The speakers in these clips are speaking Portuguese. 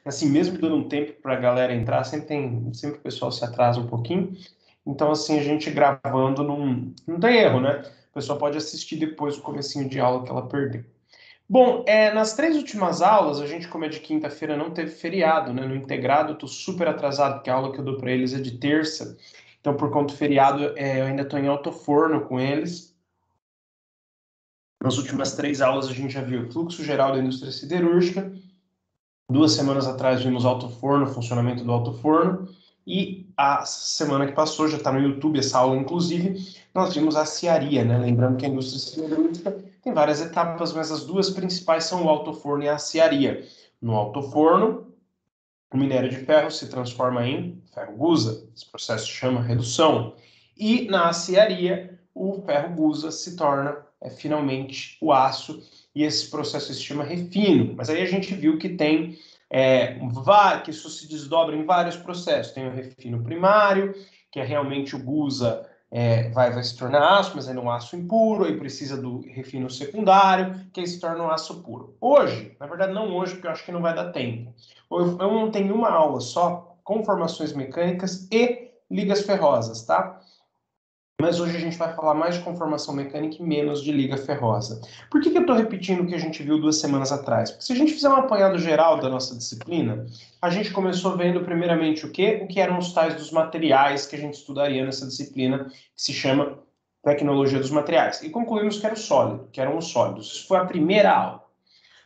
assim, mesmo dando um tempo para a galera entrar, sempre o pessoal se atrasa um pouquinho. Então, assim, a gente gravando não tem erro, né? O pessoal pode assistir depois o comecinho de aula que ela perdeu. Bom, nas 3 últimas aulas, a gente, como é de quinta-feira, não teve feriado, né? No integrado, eu tô super atrasado, porque a aula que eu dou para eles é de terça. Então, por conta do feriado, eu ainda estou em alto forno com eles. Nas últimas 3 aulas, a gente já viu o fluxo geral da indústria siderúrgica. 2 semanas atrás, vimos alto forno, funcionamento do alto forno. E a semana que passou, já está no YouTube essa aula, inclusive, nós vimos a aciaria, né? Lembrando que a indústria siderúrgica tem várias etapas, mas as 2 principais são o alto forno e a aciaria. No alto forno, o minério de ferro se transforma em ferro-gusa. Esse processo se chama redução. E na aciaria, o ferro-gusa se torna finalmente o aço, e esse processo se chama refino. Mas aí a gente viu que tem que isso se desdobra em vários processos. Tem o refino primário, que é realmente o gusa vai se tornar aço, mas ainda é um aço impuro, aí precisa do refino secundário, que aí se torna um aço puro. Hoje, na verdade não hoje, porque eu acho que não vai dar tempo, eu não tenho uma aula só com formações mecânicas e ligas ferrosas, tá? Mas hoje a gente vai falar mais de conformação mecânica e menos de liga ferrosa. Por que eu estou repetindo o que a gente viu 2 semanas atrás? Porque se a gente fizer um apanhado geral da nossa disciplina, a gente começou vendo primeiramente o quê? O que eram os tais dos materiais que a gente estudaria nessa disciplina, que se chama Tecnologia dos Materiais. E concluímos que era o sólido, que eram os sólidos. Isso foi a primeira aula.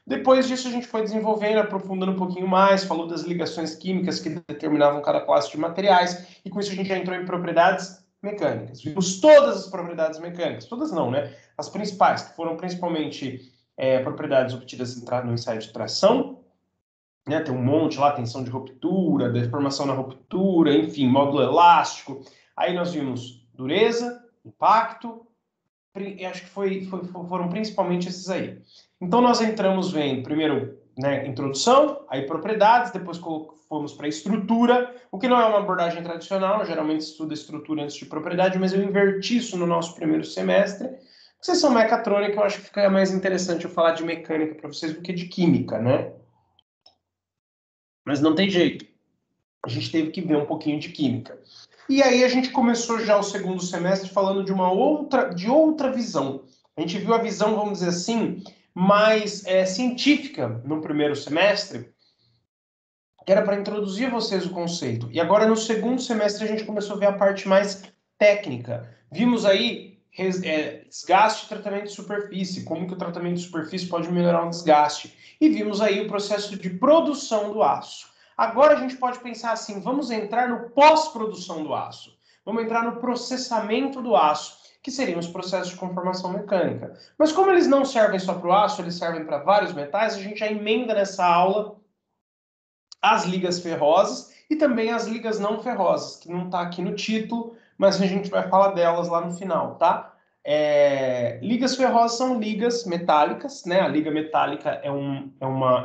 Depois disso, a gente foi desenvolvendo, aprofundando um pouquinho mais, falou das ligações químicas que determinavam cada classe de materiais, e com isso a gente já entrou em propriedades mecânicas. Vimos todas as propriedades mecânicas, todas não, né? As principais, que foram principalmente propriedades obtidas no ensaio de tração, né? Tem um monte lá, tensão de ruptura, deformação na ruptura, enfim, módulo elástico. Aí nós vimos dureza, impacto, acho que foram principalmente esses aí. Então, nós entramos vendo, primeiro, né, introdução, aí propriedades, depois fomos para estrutura, o que não é uma abordagem tradicional, geralmente estuda estrutura antes de propriedade, mas eu inverti isso no nosso primeiro semestre. Vocês são mecatrônica, eu acho que fica mais interessante eu falar de mecânica para vocês do que de química, né? Mas não tem jeito. A gente teve que ver um pouquinho de química. E aí a gente começou já o segundo semestre falando de outra visão. A gente viu a visão, vamos dizer assim, mais científica no primeiro semestre, que era para introduzir vocês o conceito. E agora no segundo semestre a gente começou a ver a parte mais técnica. Vimos aí desgaste e tratamento de superfície, como que o tratamento de superfície pode melhorar o desgaste. E vimos aí o processo de produção do aço. Agora a gente pode pensar assim, vamos entrar no pós-produção do aço. Vamos entrar no processamento do aço, que seriam os processos de conformação mecânica. Mas como eles não servem só para o aço, eles servem para vários metais, a gente já emenda nessa aula as ligas ferrosas e também as ligas não ferrosas, que não está aqui no título, mas a gente vai falar delas lá no final, tá? Ligas ferrosas são ligas metálicas, né? A liga metálica é um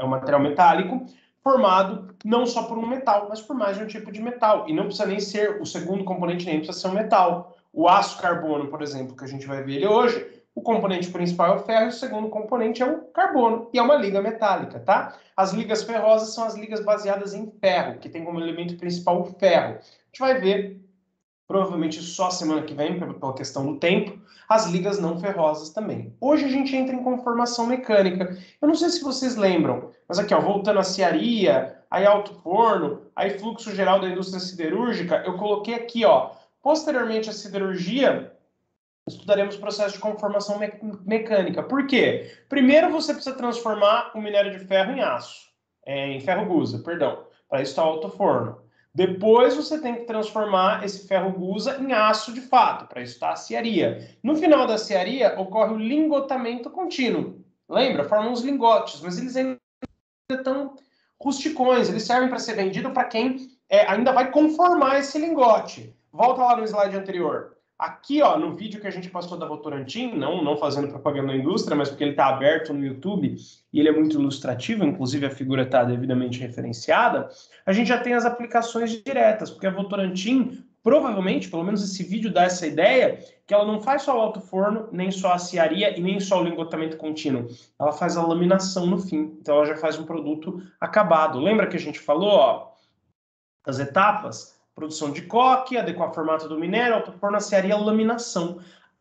material metálico formado não só por um metal, mas por mais de um tipo de metal. E não precisa nem ser, o segundo componente nem precisa ser um metal. O aço carbono, por exemplo, que a gente vai ver ele hoje, o componente principal é o ferro e o segundo componente é o carbono, e é uma liga metálica, tá? As ligas ferrosas são as ligas baseadas em ferro, que tem como elemento principal o ferro. A gente vai ver, provavelmente só semana que vem, pela questão do tempo, as ligas não ferrosas também. Hoje a gente entra em conformação mecânica. Eu não sei se vocês lembram, mas aqui, ó, voltando à ciaria, aí alto forno, aí fluxo geral da indústria siderúrgica, eu coloquei aqui, ó, posteriormente à siderurgia, estudaremos o processo de conformação mecânica. Por quê? Primeiro você precisa transformar o minério de ferro em aço, em ferro-gusa, perdão. Para isso está o alto forno. Depois você tem que transformar esse ferro-gusa em aço de fato, para isso está a aciaria. No final da aciaria ocorre o lingotamento contínuo. Lembra? Formam os lingotes, mas eles ainda estão rusticões, eles servem para ser vendido para quem ainda vai conformar esse lingote. Volta lá no slide anterior. Aqui, ó, no vídeo que a gente passou da Votorantim, não fazendo propaganda da indústria, mas porque ele está aberto no YouTube e ele é muito ilustrativo, inclusive a figura está devidamente referenciada, a gente já tem as aplicações diretas, porque a Votorantim provavelmente, pelo menos esse vídeo dá essa ideia, que ela não faz só o alto forno, nem só a aciaria e nem só o lingotamento contínuo. Ela faz a laminação no fim. Então ela já faz um produto acabado. Lembra que a gente falou, ó, as etapas? Produção de coque, adequar o formato do minério, alto forno, aciaria, laminação.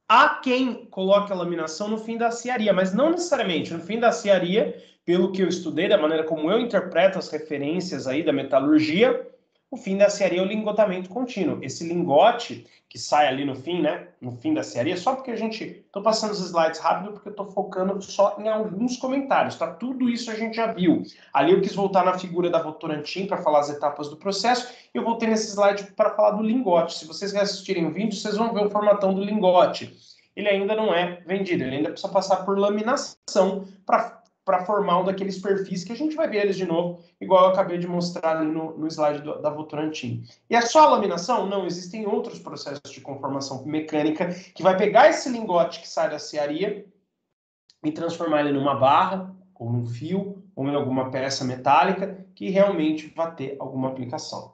Há quem coloque a laminação no fim da aciaria, mas não necessariamente. No fim da aciaria, pelo que eu estudei, da maneira como eu interpreto as referências aí da metalurgia, o fim da aciaria é o lingotamento contínuo. Esse lingote que sai ali no fim, né? No fim da aciaria, só porque a gente... Estou passando os slides rápido porque eu estou focando só em alguns comentários, tá? Tudo isso a gente já viu. Ali eu quis voltar na figura da Votorantim para falar as etapas do processo e eu voltei nesse slide para falar do lingote. Se vocês assistirem o vídeo, vocês vão ver o formatão do lingote. Ele ainda não é vendido, ele ainda precisa passar por laminação para formar um daqueles perfis que a gente vai ver eles de novo, igual eu acabei de mostrar ali no slide da Votorantim. E é só a laminação? Não, existem outros processos de conformação mecânica que vai pegar esse lingote que sai da aciaria e transformar ele numa barra, ou num fio, ou em alguma peça metálica que realmente vai ter alguma aplicação.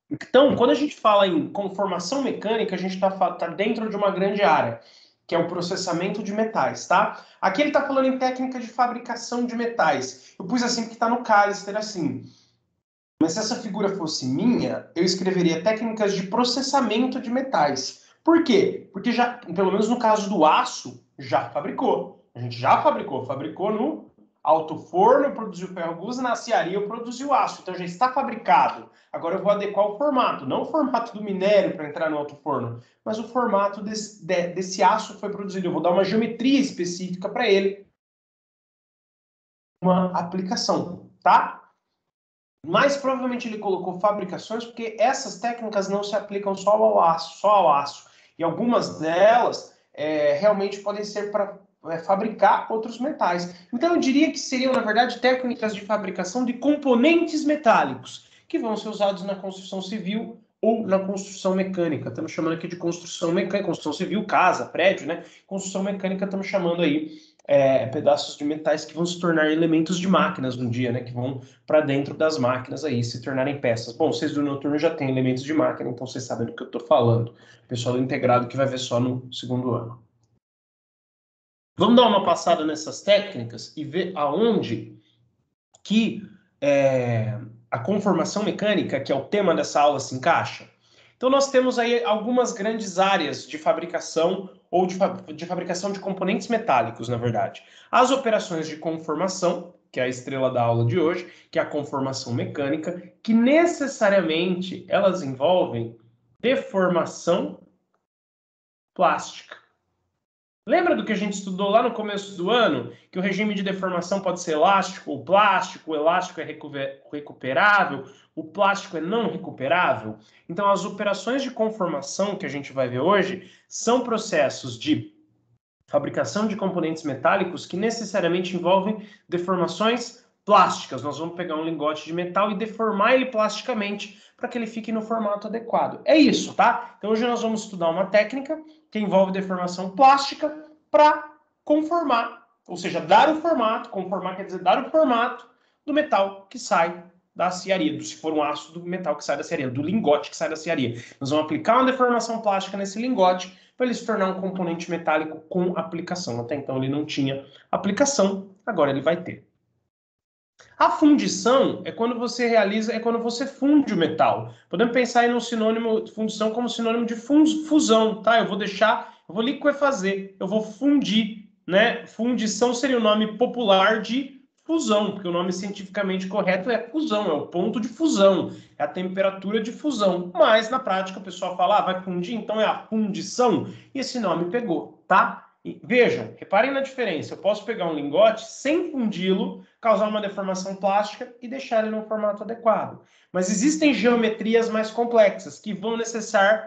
Então, quando a gente fala em conformação mecânica, a gente tá dentro de uma grande área, que é o processamento de metais, tá? Aqui ele está falando em técnica de fabricação de metais. Eu pus assim porque está no Callister assim. Mas se essa figura fosse minha, eu escreveria técnicas de processamento de metais. Por quê? Porque já, pelo menos no caso do aço, já fabricou. A gente já fabricou no alto forno, produziu ferro gusa, na aciaria produziu aço. Então já está fabricado. Agora eu vou adequar o formato, não o formato do minério para entrar no alto forno, mas o formato desse aço foi produzido. Eu vou dar uma geometria específica para ele, uma aplicação, tá? Mas provavelmente ele colocou fabricações porque essas técnicas não se aplicam só ao aço. E algumas delas realmente podem ser para fabricar outros metais. Então eu diria que seriam, na verdade, técnicas de fabricação de componentes metálicos, que vão ser usados na construção civil ou na construção mecânica. Estamos chamando aqui de construção mecânica, construção civil, casa, prédio, né? Construção mecânica estamos chamando aí pedaços de metais que vão se tornar elementos de máquinas um dia, né? Que vão para dentro das máquinas aí, se tornarem peças. Bom, vocês do noturno já têm elementos de máquina, então vocês sabem do que eu estou falando. O pessoal do integrado que vai ver só no segundo ano. Vamos dar uma passada nessas técnicas e ver aonde que a conformação mecânica, que é o tema dessa aula, se encaixa. Então nós temos aí algumas grandes áreas de fabricação ou de fabricação de componentes metálicos, na verdade. As operações de conformação, que é a estrela da aula de hoje, que é a conformação mecânica, que necessariamente elas envolvem deformação plástica. Lembra do que a gente estudou lá no começo do ano? Que o regime de deformação pode ser elástico ou plástico, o elástico é recuperável, o plástico é não recuperável? Então, as operações de conformação que a gente vai ver hoje são processos de fabricação de componentes metálicos que necessariamente envolvem deformações plásticas. Nós vamos pegar um lingote de metal e deformar ele plasticamente para que ele fique no formato adequado. É isso, tá? Então hoje nós vamos estudar uma técnica que envolve deformação plástica para conformar, ou seja, dar o formato, conformar quer dizer dar o formato do metal que sai da aciaria, se for um aço do metal que sai da aciaria, do lingote que sai da aciaria. Nós vamos aplicar uma deformação plástica nesse lingote para ele se tornar um componente metálico com aplicação. Até então ele não tinha aplicação, agora ele vai ter. A fundição é quando você realiza, é quando você funde o metal. Podemos pensar em um sinônimo, fundição como sinônimo de fusão, tá? Eu vou liquefazer, eu vou fundir, né? Fundição seria o nome popular de fusão, porque o nome cientificamente correto é fusão, é o ponto de fusão, é a temperatura de fusão. Mas na prática o pessoal fala, vai fundir, então é a fundição, e esse nome pegou, tá? E, vejam, reparem na diferença. Eu posso pegar um lingote sem fundi-lo, causar uma deformação plástica e deixar ele no formato adequado. Mas existem geometrias mais complexas que vão necessitar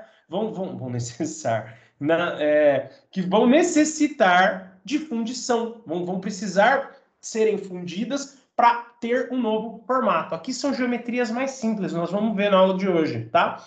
de fundição, vão precisar serem fundidas para ter um novo formato. Aqui são geometrias mais simples, nós vamos ver na aula de hoje, tá?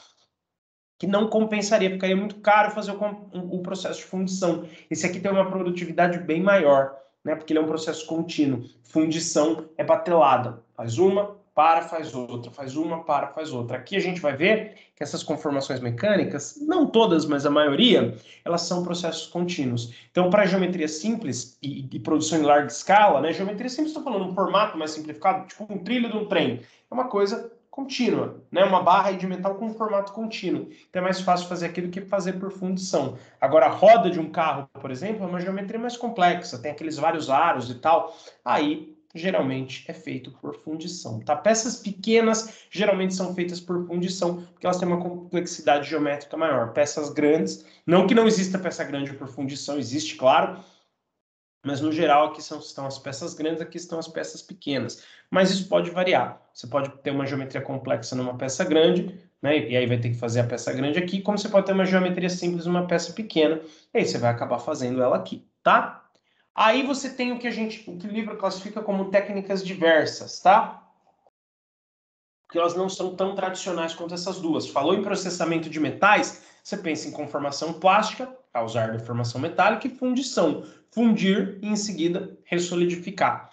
Que não compensaria, ficaria muito caro fazer o processo de fundição. Esse aqui tem uma produtividade bem maior, né? Porque ele é um processo contínuo. Fundição é batelada. Faz uma, para, faz outra, faz uma, para, faz outra. Aqui a gente vai ver que essas conformações mecânicas, não todas, mas a maioria, elas são processos contínuos. Então, para geometria simples e produção em larga escala, né, geometria simples, estou falando um formato mais simplificado, tipo um trilho de um trem, é uma coisa contínua, né? Uma barra de metal com um formato contínuo. Então é mais fácil fazer aquilo que fazer por fundição. Agora, a roda de um carro, por exemplo, é uma geometria mais complexa, tem aqueles vários aros e tal. Aí, geralmente, é feito por fundição, tá? Peças pequenas, geralmente, são feitas por fundição, porque elas têm uma complexidade geométrica maior. Peças grandes, não que não exista peça grande por fundição, existe, claro, mas no geral aqui estão as peças grandes, aqui estão as peças pequenas. Mas isso pode variar. Você pode ter uma geometria complexa numa peça grande, né? E aí vai ter que fazer a peça grande aqui, como você pode ter uma geometria simples numa peça pequena, e aí você vai acabar fazendo ela aqui, tá? Aí você tem o que o que o livro classifica como técnicas diversas, tá? Porque elas não são tão tradicionais quanto essas duas. Falou em processamento de metais, você pensa em conformação plástica, causar deformação metálica, e fundição, fundir e em seguida ressolidificar.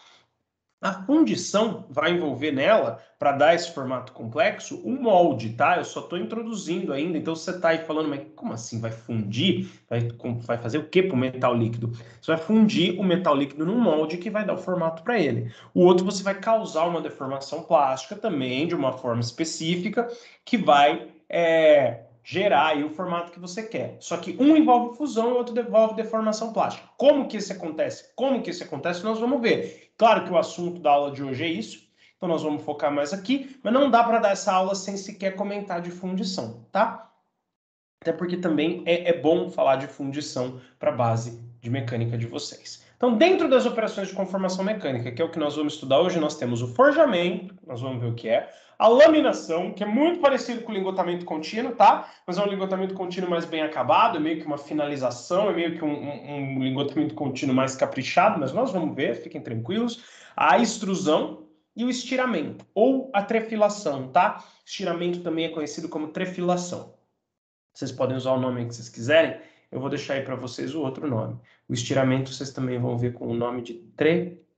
A fundição vai envolver nela, para dar esse formato complexo, um molde, tá? Eu só estou introduzindo ainda, então você está aí falando, mas como assim vai fundir? Vai fazer o que para o metal líquido? Você vai fundir o metal líquido num molde que vai dar o formato para ele. O outro você vai causar uma deformação plástica também, de uma forma específica, que vai gerar aí o formato que você quer. Só que um envolve fusão e o outro envolve deformação plástica. Como que isso acontece? Como que isso acontece? Nós vamos ver. Claro que o assunto da aula de hoje é isso, então nós vamos focar mais aqui, mas não dá para dar essa aula sem sequer comentar de fundição, tá? Até porque também é bom falar de fundição para a base de mecânica de vocês. Então, dentro das operações de conformação mecânica, que é o que nós vamos estudar hoje, nós temos o forjamento, nós vamos ver o que é, a laminação, que é muito parecido com o lingotamento contínuo, tá? Mas é um lingotamento contínuo mais bem acabado, é meio que uma finalização, é meio que um lingotamento contínuo mais caprichado, mas nós vamos ver, fiquem tranquilos. A extrusão e o estiramento, ou a trefilação, tá? Estiramento também é conhecido como trefilação. Vocês podem usar o nome que vocês quiserem, eu vou deixar aí para vocês o outro nome. O estiramento vocês também vão ver com o nome de trefilação,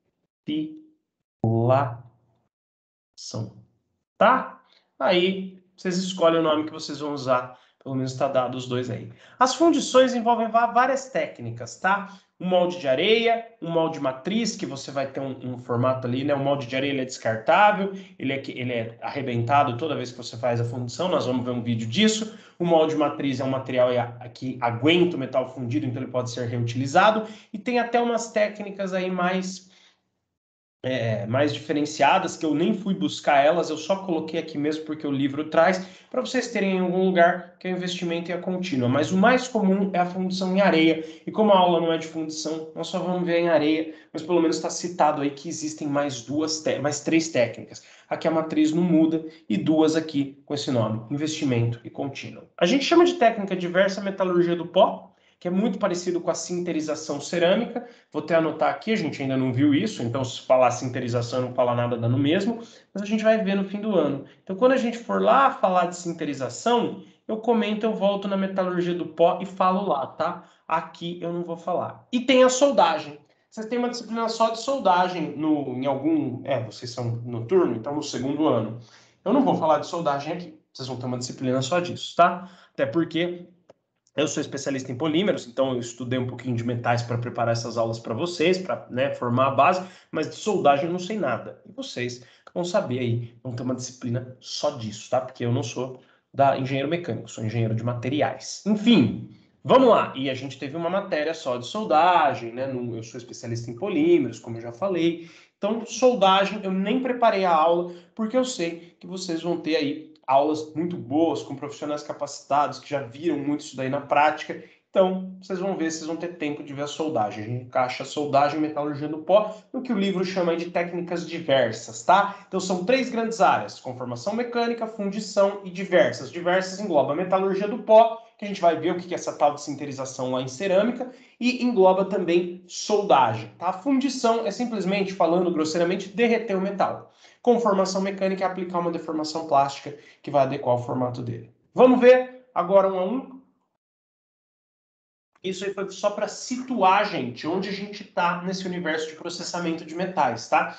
tá? Aí vocês escolhem o nome que vocês vão usar, pelo menos está dado os dois aí. As fundições envolvem várias técnicas, tá? Um molde de areia, um molde matriz, que você vai ter um formato ali, né? O molde de areia ele é descartável, ele é arrebentado toda vez que você faz a fundição, nós vamos ver um vídeo disso. O molde matriz é um material que aguenta o metal fundido, então ele pode ser reutilizado. E tem até umas técnicas aí mais diferenciadas, que eu nem fui buscar elas, eu só coloquei aqui mesmo porque o livro traz, para vocês terem em algum lugar que é o investimento e a contínua. Mas o mais comum é a fundição em areia, e como a aula não é de fundição, nós só vamos ver em areia, mas pelo menos está citado aí que existem mais três técnicas. Aqui a matriz não muda, e duas aqui com esse nome, investimento e contínua. A gente chama de técnica diversa a metalurgia do pó, que é muito parecido com a sinterização cerâmica. Vou até anotar aqui, a gente ainda não viu isso, então se falar sinterização não falar nada dá no mesmo, mas a gente vai ver no fim do ano. Então quando a gente for lá falar de sinterização, eu comento, eu volto na metalurgia do pó e falo lá, tá? Aqui eu não vou falar. E tem a soldagem. Vocês têm uma disciplina só de soldagem em algum... vocês são noturno, então no segundo ano. Eu não vou falar de soldagem aqui. Vocês vão ter uma disciplina só disso, tá? Até porque eu sou especialista em polímeros, então eu estudei um pouquinho de metais para preparar essas aulas para vocês, para formar a base, mas de soldagem eu não sei nada. E vocês vão saber aí, vão ter uma disciplina só disso, tá? Porque eu não sou da engenheiro mecânico, sou engenheiro de materiais. Enfim, vamos lá. E a gente teve uma matéria só de soldagem, né? Eu sou especialista em polímeros, como eu já falei. Então, soldagem, eu nem preparei a aula, porque eu sei que vocês vão ter aí aulas muito boas, com profissionais capacitados, que já viram muito isso daí na prática. Então, vocês vão ver, vocês vão ter tempo de ver a soldagem. A gente encaixa a soldagem e metalurgia do pó no que o livro chama de técnicas diversas, tá? Então, são três grandes áreas: conformação mecânica, fundição e diversas. Diversas engloba a metalurgia do pó, que a gente vai ver o que é essa tal de sinterização lá em cerâmica, e engloba também soldagem, tá? Fundição é simplesmente, falando grosseiramente, derreter o metal. Conformação mecânica é aplicar uma deformação plástica que vai adequar o formato dele. Vamos ver agora um a um? Isso aí foi só para situar a gente, onde a gente está nesse universo de processamento de metais, tá?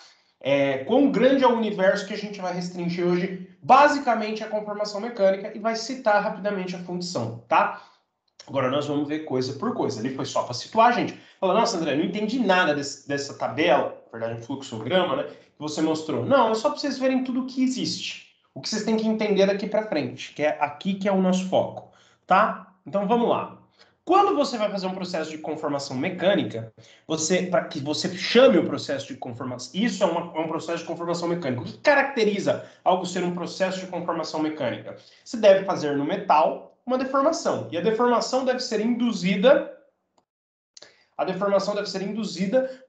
Quão grande é o universo que a gente vai restringir hoje, basicamente a conformação mecânica, e vai citar rapidamente a função, tá? Agora nós vamos ver coisa por coisa. Ali foi só para situar a gente. Falou, nossa, André, não entendi nada dessa tabela, na verdade, um fluxograma, né, que você mostrou. Não, é só para vocês verem tudo o que existe. O que vocês têm que entender daqui para frente, que é aqui que é o nosso foco, tá? Então vamos lá. Quando você vai fazer um processo de conformação mecânica, para que você chame o processo de conformação, isso é um processo de conformação mecânica. O que caracteriza algo ser um processo de conformação mecânica? Você deve fazer no metal uma deformação, e a deformação deve ser induzida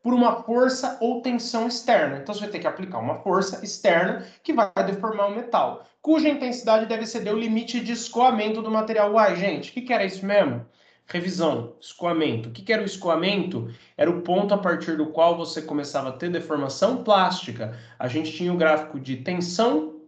por uma força ou tensão externa. Então você vai ter que aplicar uma força externa que vai deformar o metal, cuja intensidade deve exceder o limite de escoamento do material. Uai, gente, o que era isso mesmo? Revisão, escoamento. O que era o escoamento? Era o ponto a partir do qual você começava a ter deformação plástica. A gente tinha o gráfico de tensão,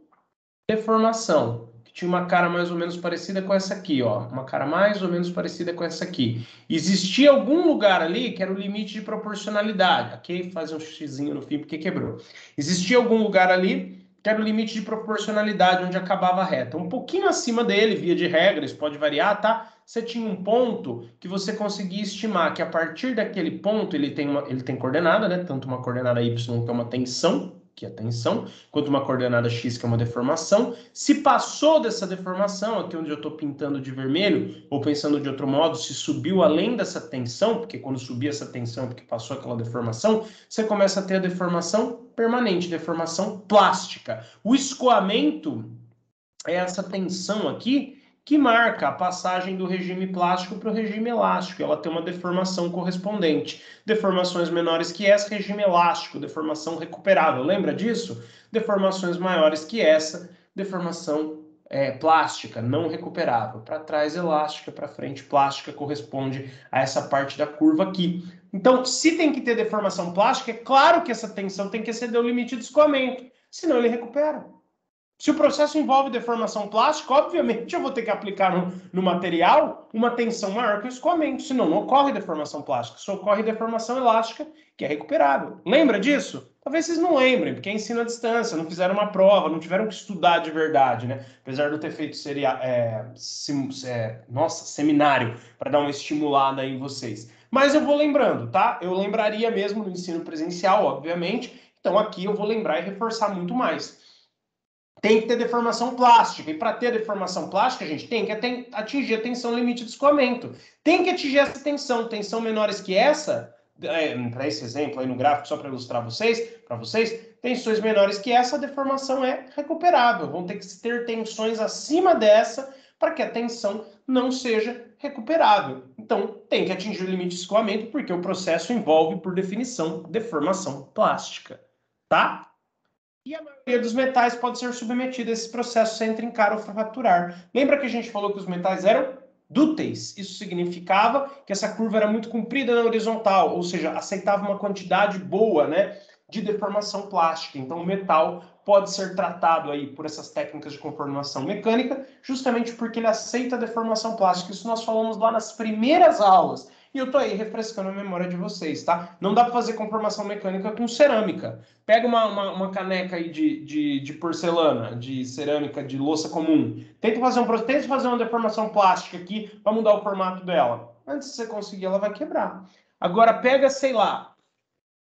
deformação, que tinha uma cara mais ou menos parecida com essa aqui, ó. Uma cara mais ou menos parecida com essa aqui. Existia algum lugar ali que era o limite de proporcionalidade. Aqui fazia um xizinho no fim porque quebrou. Existia algum lugar ali que era o limite de proporcionalidade, onde acabava a reta. Um pouquinho acima dele, via de regra, isso pode variar, tá? Você tinha um ponto que você conseguia estimar que a partir daquele ponto ele tem coordenada, né? Tanto uma coordenada y, que é uma tensão, que é a tensão, quanto uma coordenada x, que é uma deformação. Se passou dessa deformação, aqui onde eu estou pintando de vermelho, ou pensando de outro modo, se subiu além dessa tensão, porque quando subir essa tensão é porque passou aquela deformação, você começa a ter a deformação permanente, deformação plástica. O escoamento é essa tensão aqui que marca a passagem do regime plástico para o regime elástico. Ela tem uma deformação correspondente. Deformações menores que essa, regime elástico, deformação recuperável. Lembra disso? Deformações maiores que essa, deformação plástica, não recuperável. Para trás, elástica, para frente, plástica, corresponde a essa parte da curva aqui. Então, se tem que ter deformação plástica, é claro que essa tensão tem que exceder o limite de escoamento, senão ele recupera. Se o processo envolve deformação plástica, obviamente eu vou ter que aplicar no material uma tensão maior que o escoamento, senão não ocorre deformação plástica, só ocorre deformação elástica, que é recuperável. Lembra disso? Talvez vocês não lembrem, porque é ensino à distância, não fizeram uma prova, não tiveram que estudar de verdade, né? Apesar de eu ter feito seminário para dar uma estimulada aí em vocês. Mas eu vou lembrando, tá? Eu lembraria mesmo no ensino presencial, obviamente, então aqui eu vou lembrar e reforçar muito mais. Tem que ter deformação plástica. E para ter deformação plástica, a gente tem que atingir a tensão limite de escoamento. Tem que atingir essa tensão menores que essa, para esse exemplo aí no gráfico, só para ilustrar para vocês, tensões menores que essa, a deformação é recuperável. Vão ter que ter tensões acima dessa para que a tensão não seja recuperável. Então, tem que atingir o limite de escoamento, porque o processo envolve, por definição, deformação plástica. Tá? E a maioria dos metais pode ser submetida a esse processo sem trincar ou fraturar. Lembra que a gente falou que os metais eram dúteis? Isso significava que essa curva era muito comprida na horizontal, ou seja, aceitava uma quantidade boa, né, de deformação plástica. Então o metal pode ser tratado aí por essas técnicas de conformação mecânica, justamente porque ele aceita a deformação plástica. Isso nós falamos lá nas primeiras aulas. E eu tô aí refrescando a memória de vocês, tá? Não dá para fazer conformação mecânica com cerâmica. Pega uma caneca aí de porcelana, de cerâmica, de louça comum. Tenta fazer uma deformação plástica aqui para mudar o formato dela. Antes de você conseguir, ela vai quebrar. Agora pega, sei lá,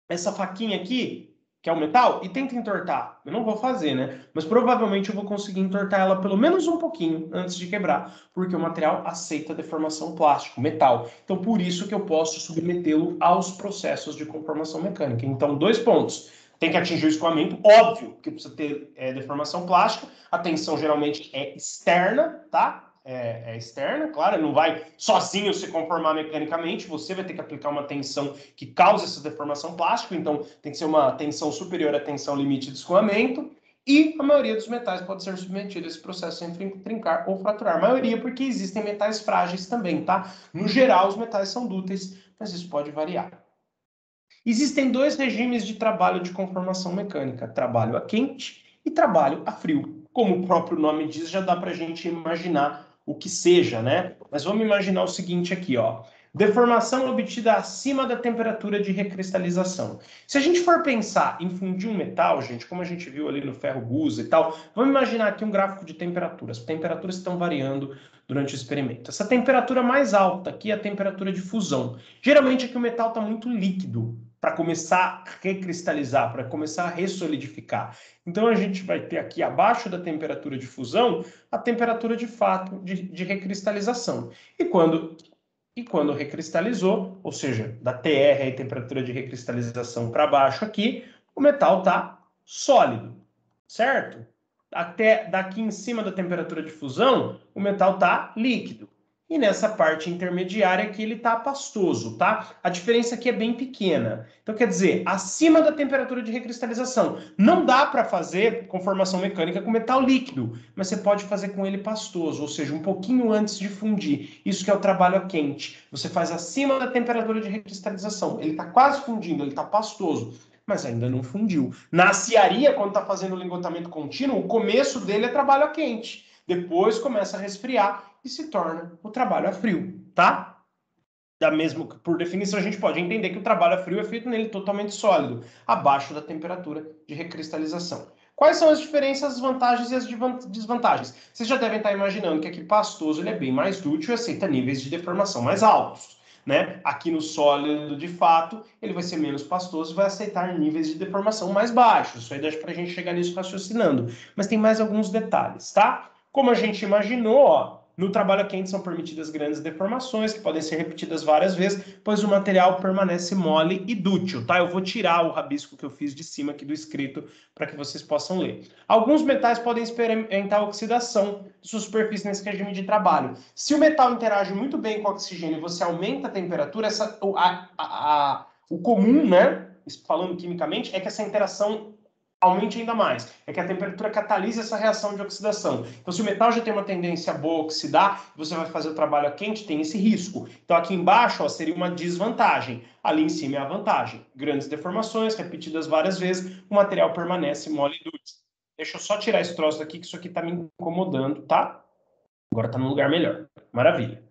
essa faquinha aqui, que é o metal, e tenta entortar. Eu não vou fazer, né? Mas provavelmente eu vou conseguir entortar ela pelo menos um pouquinho antes de quebrar, porque o material aceita deformação plástica, metal. Então, por isso que eu posso submetê-lo aos processos de conformação mecânica. Então, 2 pontos. Tem que atingir o escoamento, óbvio que precisa ter deformação plástica. A tensão geralmente é externa, tá? É externa, claro, ele não vai sozinho se conformar mecanicamente, você vai ter que aplicar uma tensão que cause essa deformação plástica, então tem que ser uma tensão superior à tensão limite de escoamento, e a maioria dos metais pode ser submetida a esse processo sem trincar ou fraturar. A maioria porque existem metais frágeis também, tá? No geral, os metais são dúteis, mas isso pode variar. Existem 2 regimes de trabalho de conformação mecânica, trabalho a quente e trabalho a frio. Como o próprio nome diz, já dá para a gente imaginar o que seja, né? Mas vamos imaginar o seguinte aqui, ó. Deformação obtida acima da temperatura de recristalização. Se a gente for pensar em fundir um metal, gente, como a gente viu ali no ferro gusa e tal, vamos imaginar aqui um gráfico de temperaturas. As temperaturas estão variando durante o experimento. Essa temperatura mais alta aqui é a temperatura de fusão. Geralmente aqui o metal está muito líquido para começar a recristalizar, para começar a ressolidificar. Então a gente vai ter aqui abaixo da temperatura de fusão a temperatura de fato de recristalização. E quando recristalizou, ou seja, da TR, aí, temperatura de recristalização para baixo aqui, o metal está sólido, certo? Até daqui em cima da temperatura de fusão, o metal está líquido. E nessa parte intermediária aqui ele está pastoso, tá? A diferença aqui é bem pequena. Então, quer dizer, acima da temperatura de recristalização. Não dá para fazer conformação mecânica com metal líquido, mas você pode fazer com ele pastoso, ou seja, um pouquinho antes de fundir. Isso que é o trabalho a quente. Você faz acima da temperatura de recristalização. Ele está quase fundindo, ele está pastoso, mas ainda não fundiu. Na aciaria, quando está fazendo o lingotamento contínuo, o começo dele é trabalho a quente. Depois começa a resfriar e se torna o trabalho a frio, tá? Por definição, a gente pode entender que o trabalho a frio é feito nele totalmente sólido, abaixo da temperatura de recristalização. Quais são as diferenças, as vantagens e as desvantagens? Vocês já devem estar imaginando que aqui pastoso ele é bem mais dútil e aceita níveis de deformação mais altos, né? Aqui no sólido, de fato, ele vai ser menos pastoso e vai aceitar níveis de deformação mais baixos. Isso aí deixa para a gente chegar nisso raciocinando. Mas tem mais alguns detalhes, tá? Como a gente imaginou, ó, no trabalho a quente são permitidas grandes deformações, que podem ser repetidas várias vezes, pois o material permanece mole e dútil, tá? Eu vou tirar o rabisco que eu fiz de cima aqui do escrito para que vocês possam ler. Alguns metais podem experimentar oxidação de sua superfície nesse regime de trabalho. Se o metal interage muito bem com o oxigênio e você aumenta a temperatura, o comum, né, falando quimicamente, é que essa interação aumente ainda mais. É que a temperatura catalisa essa reação de oxidação. Então, se o metal já tem uma tendência boa a oxidar, você vai fazer o trabalho a quente, tem esse risco. Então, aqui embaixo, ó, seria uma desvantagem. Ali em cima é a vantagem. Grandes deformações, repetidas várias vezes, o material permanece mole e dútil. Deixa eu só tirar esse troço daqui, que isso aqui está me incomodando, tá? Agora está num lugar melhor. Maravilha.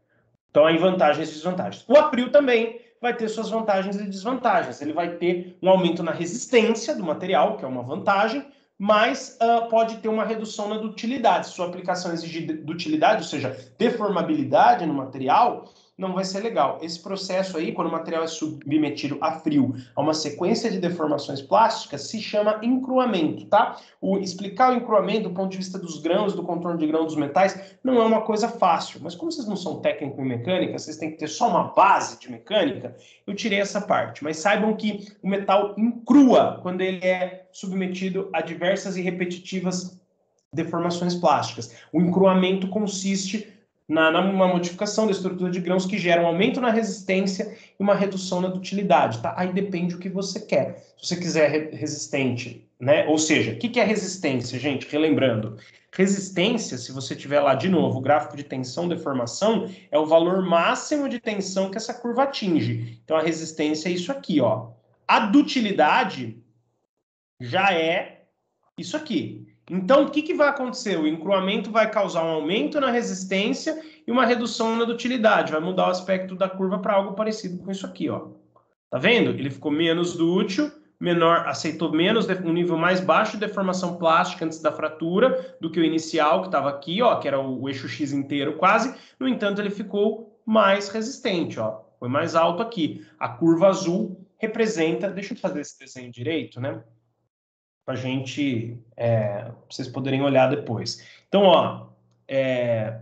Então, aí vantagens e desvantagens. O April também vai ter suas vantagens e desvantagens. Ele vai ter um aumento na resistência do material, que é uma vantagem, mas pode ter uma redução na dutilidade. Se sua aplicação exigir dutilidade, ou seja, deformabilidade no material, não vai ser legal. Esse processo aí, quando o material é submetido a frio, a uma sequência de deformações plásticas, se chama encruamento, tá? Explicar o encruamento do ponto de vista dos grãos, do contorno de grão dos metais, não é uma coisa fácil. Mas como vocês não são técnicos em mecânica, vocês têm que ter só uma base de mecânica, eu tirei essa parte. Mas saibam que o metal encrua quando ele é submetido a diversas e repetitivas deformações plásticas. O encruamento consiste numa modificação da estrutura de grãos que gera um aumento na resistência e uma redução na dutilidade, tá? Aí depende do que você quer. Se você quiser resistente, né? Ou seja, o que é resistência, gente? Relembrando, resistência, se você tiver lá de novo o gráfico de tensão deformação, é o valor máximo de tensão que essa curva atinge. Então a resistência é isso aqui, ó. A dutilidade já é isso aqui. Então, o que vai acontecer? O encruamento vai causar um aumento na resistência e uma redução na dutilidade. Vai mudar o aspecto da curva para algo parecido com isso aqui, ó. Tá vendo? Ele ficou menos dútil, menor, aceitou menos, um nível mais baixo de deformação plástica antes da fratura do que o inicial, que estava aqui, ó, que era o eixo X inteiro quase. No entanto, ele ficou mais resistente, ó. Foi mais alto aqui. A curva azul representa... Deixa eu fazer esse desenho direito, né? Para vocês poderem olhar depois. Então, ó,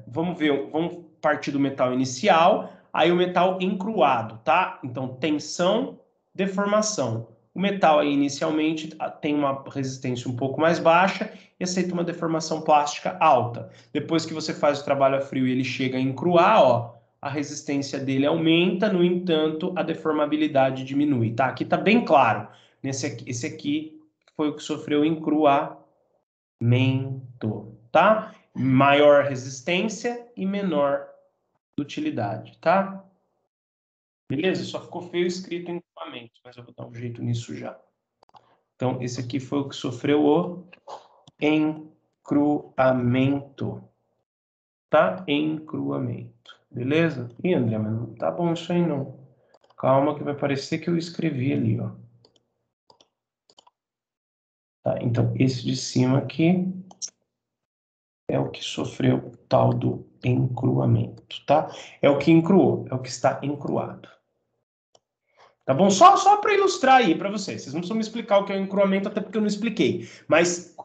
vamos ver, vamos partir do metal inicial, aí o metal encruado, tá? Então, tensão, deformação. O metal aí inicialmente tem uma resistência um pouco mais baixa e aceita uma deformação plástica alta. Depois que você faz o trabalho a frio e ele chega a encruar, ó, a resistência dele aumenta, no entanto, a deformabilidade diminui, tá? Aqui tá bem claro. Esse aqui foi o que sofreu encruamento, tá? Maior resistência e menor dutilidade, tá? Beleza? Só ficou feio escrito encruamento, mas eu vou dar um jeito nisso já. Então, esse aqui foi o que sofreu o encruamento, tá? Encruamento. Beleza? Ih, André, mas não tá bom isso aí não. Calma que vai parecer que eu escrevi ali, ó. Tá, então esse de cima aqui é o que sofreu tal do encruamento, tá? É o que encruou, é o que está encruado. Tá bom? Só para ilustrar aí para vocês. Vocês não precisam me explicar o que é o encruamento, até porque eu não expliquei. Mas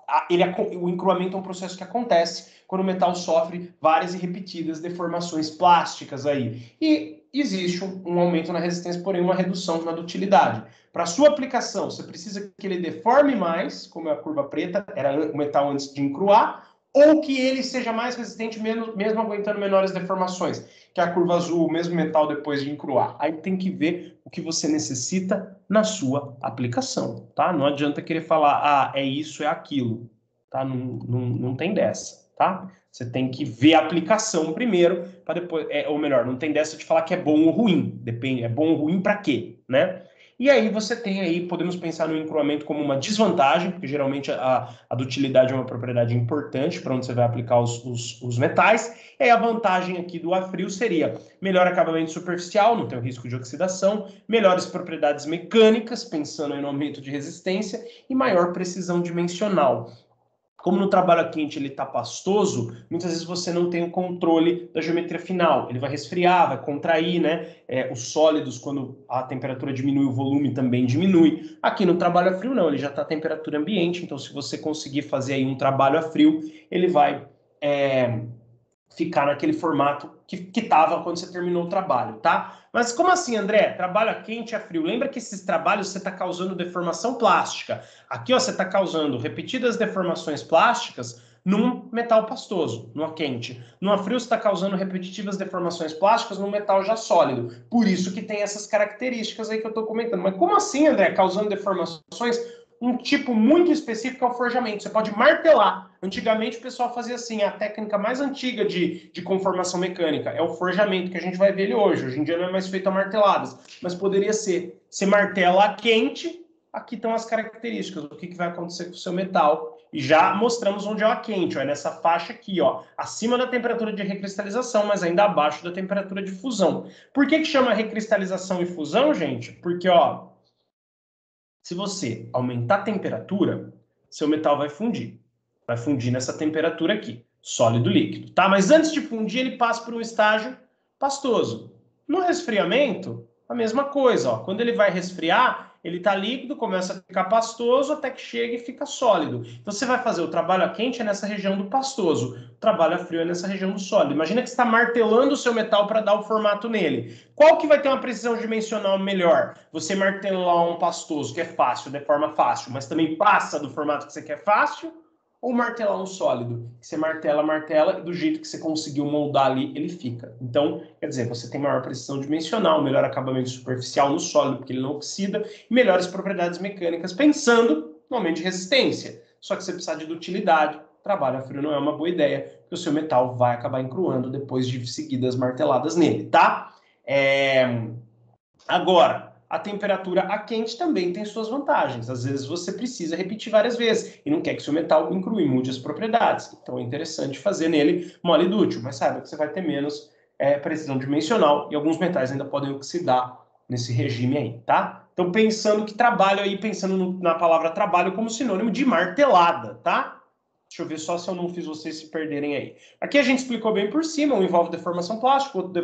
o encruamento é um processo que acontece quando o metal sofre várias e repetidas deformações plásticas aí. E existe um aumento na resistência, porém uma redução na dutilidade. Para sua aplicação, você precisa que ele deforme mais, como é a curva preta, era o metal antes de encruar, ou que ele seja mais resistente, mesmo aguentando menores deformações, que é a curva azul, o mesmo metal depois de encruar. Aí tem que ver o que você necessita na sua aplicação, tá? Não adianta querer falar, é isso, é aquilo, tá? Não tem dessa, tá? Você tem que ver a aplicação primeiro, para depois, ou melhor, não tem dessa de falar que é bom ou ruim, depende, é bom ou ruim para quê, né? E aí você tem aí, podemos pensar no encruamento como uma desvantagem, porque geralmente a dutilidade é uma propriedade importante para onde você vai aplicar os metais. E aí a vantagem aqui do A-frio seria melhor acabamento superficial, não tem o risco de oxidação, melhores propriedades mecânicas, pensando aí no aumento de resistência, e maior precisão dimensional. Como no trabalho quente ele está pastoso, muitas vezes você não tem o controle da geometria final. Ele vai resfriar, vai contrair, né? Os sólidos, quando a temperatura diminui, o volume também diminui. Aqui no trabalho a frio, não, ele já está a temperatura ambiente, então se você conseguir fazer aí um trabalho a frio, ele vai ficar naquele formato que estava quando você terminou o trabalho, tá? Mas como assim, André? Trabalho a quente e a frio. Lembra que esses trabalhos você está causando deformação plástica. Aqui, ó, você está causando repetidas deformações plásticas num metal pastoso, no a quente. No a frio, você está causando repetitivas deformações plásticas num metal já sólido. Por isso que tem essas características aí que eu estou comentando. Mas como assim, André, causando deformações? Um tipo muito específico é o forjamento. Você pode martelar. Antigamente o pessoal fazia assim, a técnica mais antiga de conformação mecânica é o forjamento, que a gente vai ver ele hoje. Hoje em dia não é mais feito a marteladas, mas poderia ser. Você martela a quente, aqui estão as características, o que vai acontecer com o seu metal. E já mostramos onde é a quente, ó, é nessa faixa aqui, ó, acima da temperatura de recristalização, mas ainda abaixo da temperatura de fusão. Por que chama recristalização e fusão, gente? Porque, ó, se você aumentar a temperatura, seu metal vai fundir. Vai fundir nessa temperatura aqui, sólido líquido, tá? Mas antes de fundir, ele passa por um estágio pastoso. No resfriamento, a mesma coisa, ó. Quando ele vai resfriar, ele está líquido, começa a ficar pastoso, até que chega e fica sólido. Então você vai fazer o trabalho a quente é nessa região do pastoso, o trabalho a frio é nessa região do sólido. Imagina que você está martelando o seu metal para dar o formato nele. Qual que vai ter uma precisão dimensional melhor? Você martelar um pastoso, que é fácil, de forma fácil, mas também passa do formato que você quer fácil, ou martelar um sólido, que você martela, e do jeito que você conseguiu moldar ali, ele fica. Então, quer dizer, você tem maior precisão dimensional, melhor acabamento superficial no sólido, porque ele não oxida, e melhores propriedades mecânicas, pensando no aumento de resistência. Só que você precisa de dutilidade, trabalho a frio não é uma boa ideia, porque o seu metal vai acabar encruando depois de seguidas marteladas nele, tá? Agora, a temperatura a quente também tem suas vantagens. Às vezes você precisa repetir várias vezes e não quer que seu metal encrue, mude as propriedades. Então é interessante fazer nele mole e dútil, mas saiba que você vai ter menos precisão dimensional e alguns metais ainda podem oxidar nesse regime aí, tá? Então pensando que trabalho aí, pensando na palavra trabalho como sinônimo de martelada, tá? Deixa eu ver só se eu não fiz vocês se perderem aí. Aqui a gente explicou bem por cima, um envolve deformação plástica, o outro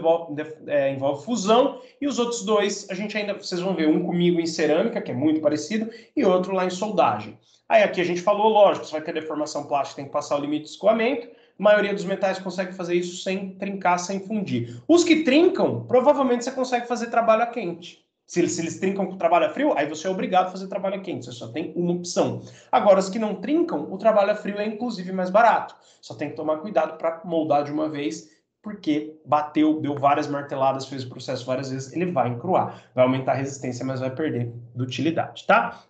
envolve fusão, e os outros dois, a gente ainda, vocês vão ver, um comigo em cerâmica, que é muito parecido, e outro lá em soldagem. Aí aqui a gente falou, lógico, você vai ter deformação plástica, tem que passar o limite de escoamento, a maioria dos metais consegue fazer isso sem trincar, sem fundir. Os que trincam, provavelmente você consegue fazer trabalho a quente. Se eles trincam com trabalho a frio, aí você é obrigado a fazer trabalho a quente, você só tem uma opção. Agora, os que não trincam, o trabalho a frio é inclusive mais barato. Só tem que tomar cuidado para moldar de uma vez, porque bateu, deu várias marteladas, fez o processo várias vezes, ele vai encruar. Vai aumentar a resistência, mas vai perder de utilidade, tá?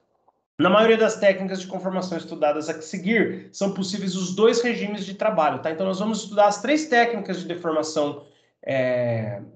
Na maioria das técnicas de conformação estudadas a seguir, são possíveis os dois regimes de trabalho, tá? Então, nós vamos estudar as três técnicas de deformação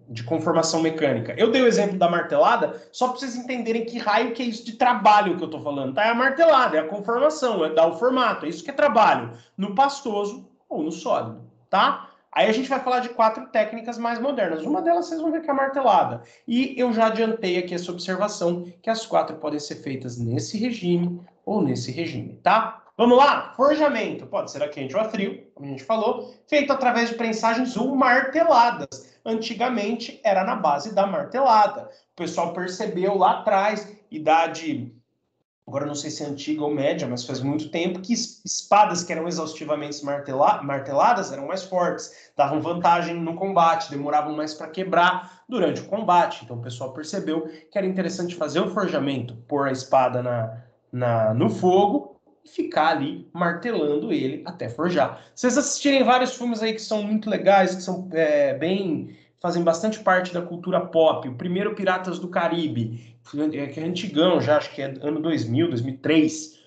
de conformação mecânica. Eu dei o exemplo da martelada só para vocês entenderem que raio que é isso de trabalho que eu estou falando, tá? É a martelada, é a conformação, é dar o formato, é isso que é trabalho, no pastoso ou no sólido, tá? Aí a gente vai falar de 4 técnicas mais modernas. Uma delas vocês vão ver que é a martelada. E eu já adiantei aqui essa observação, que as 4 podem ser feitas nesse regime ou nesse regime, tá? Vamos lá? Forjamento. Pode ser a quente ou a frio, como a gente falou, feito através de prensagens ou marteladas. Antigamente era na base da martelada. O pessoal percebeu lá atrás, idade... Agora não sei se é antiga ou média, mas faz muito tempo que espadas que eram exaustivamente marteladas eram mais fortes, davam vantagem no combate, demoravam mais para quebrar durante o combate. Então o pessoal percebeu que era interessante fazer o forjamento, pôr a espada no fogo e ficar ali martelando ele até forjar. Vocês assistirem vários filmes aí que são muito legais, que são fazem bastante parte da cultura pop. O primeiro Piratas do Caribe, que é antigão já, acho que é ano 2000, 2003.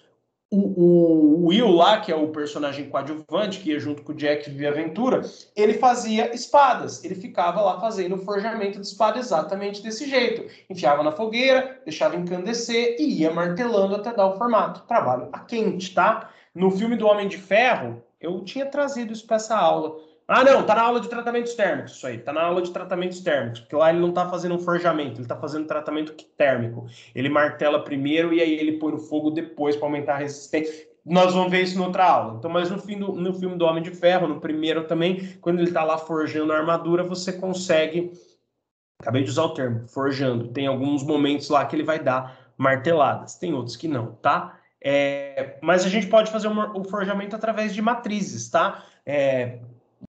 O Will lá, que é o personagem coadjuvante, que ia junto com o Jack vivia aventura, ele fazia espadas. Ele ficava lá fazendo o forjamento de espada exatamente desse jeito. Enfiava na fogueira, deixava encandecer e ia martelando até dar o formato. Trabalho a quente, tá? No filme do Homem de Ferro, eu tinha trazido isso para essa aula. Ah, não, tá na aula de tratamentos térmicos, isso aí. Tá na aula de tratamentos térmicos, porque lá ele não tá fazendo um forjamento, ele tá fazendo tratamento térmico. Ele martela primeiro e aí ele põe no fogo depois para aumentar a resistência. Nós vamos ver isso em outra aula. Então, mas no filme do Homem de Ferro, no primeiro também, quando ele tá lá forjando a armadura, você consegue... Acabei de usar o termo, forjando. Tem alguns momentos lá que ele vai dar marteladas, tem outros que não, tá? Mas a gente pode fazer o forjamento através de matrizes, tá?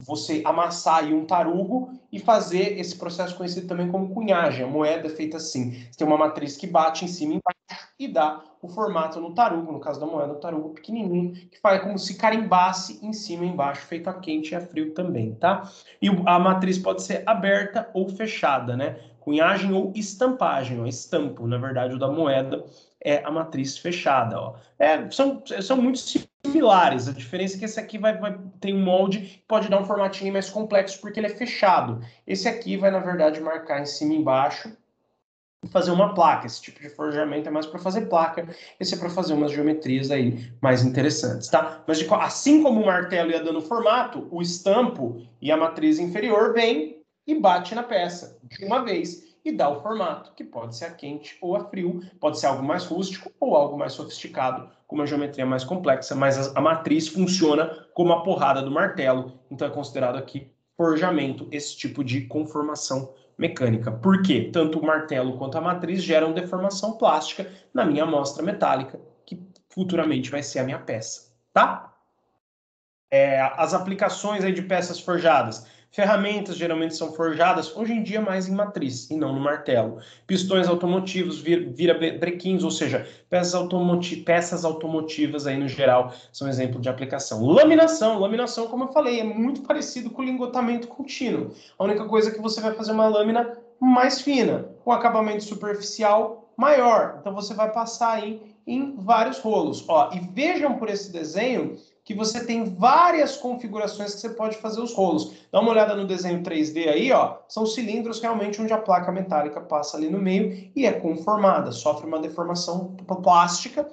Você amassar aí um tarugo e fazer esse processo conhecido também como cunhagem. A moeda é feita assim. Você tem uma matriz que bate em cima e embaixo e dá o formato no tarugo, no caso da moeda, um tarugo pequenininho, que faz como se carimbasse em cima e embaixo, feito a quente e a frio também, tá? E a matriz pode ser aberta ou fechada, né? Cunhagem ou estampagem, ó, estampo, na verdade, o da moeda é a matriz fechada, ó. São muito similares. A diferença é que esse aqui tem um molde que pode dar um formatinho mais complexo porque ele é fechado. Esse aqui vai, na verdade, marcar em cima e embaixo e fazer uma placa. Esse tipo de forjamento é mais para fazer placa. Esse é para fazer umas geometrias aí mais interessantes, tá? Mas assim como o martelo ia dando formato, o estampo e a matriz inferior vem e bate na peça de uma vez e dá o formato, que pode ser a quente ou a frio, pode ser algo mais rústico ou algo mais sofisticado, com uma geometria mais complexa, mas a matriz funciona como a porrada do martelo, então é considerado aqui forjamento, esse tipo de conformação mecânica. Por quê? Tanto o martelo quanto a matriz geram deformação plástica na minha amostra metálica, que futuramente vai ser a minha peça, tá? As aplicações aí de peças forjadas. Ferramentas geralmente são forjadas, hoje em dia, mais em matriz e não no martelo. Pistões automotivos, brequins, ou seja, peças automotivas aí no geral são exemplo de aplicação. Laminação, como eu falei, é muito parecido com o lingotamento contínuo. A única coisa é que você vai fazer uma lâmina mais fina, com acabamento superficial maior. Então você vai passar aí em vários rolos. Ó, e vejam por esse desenho que você tem várias configurações que você pode fazer os rolos. Dá uma olhada no desenho 3D aí, ó, são cilindros realmente onde a placa metálica passa ali no meio e é conformada, sofre uma deformação plástica,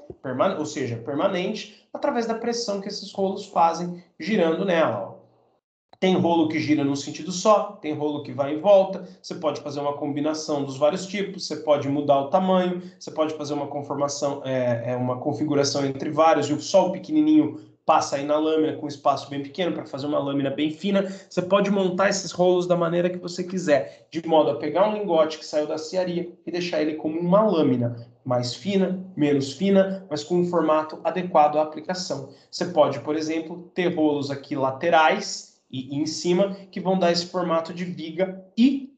ou seja, permanente, através da pressão que esses rolos fazem girando nela, ó. Tem rolo que gira num sentido só, tem rolo que vai em volta, você pode fazer uma combinação dos vários tipos, você pode mudar o tamanho, você pode fazer uma conformação, uma configuração entre vários, e só o pequenininho passa aí na lâmina com um espaço bem pequeno para fazer uma lâmina bem fina. Você pode montar esses rolos da maneira que você quiser, de modo a pegar um lingote que saiu da cearia e deixar ele como uma lâmina, mais fina, menos fina, mas com um formato adequado à aplicação. Você pode, por exemplo, ter rolos aqui laterais e em cima, que vão dar esse formato de viga e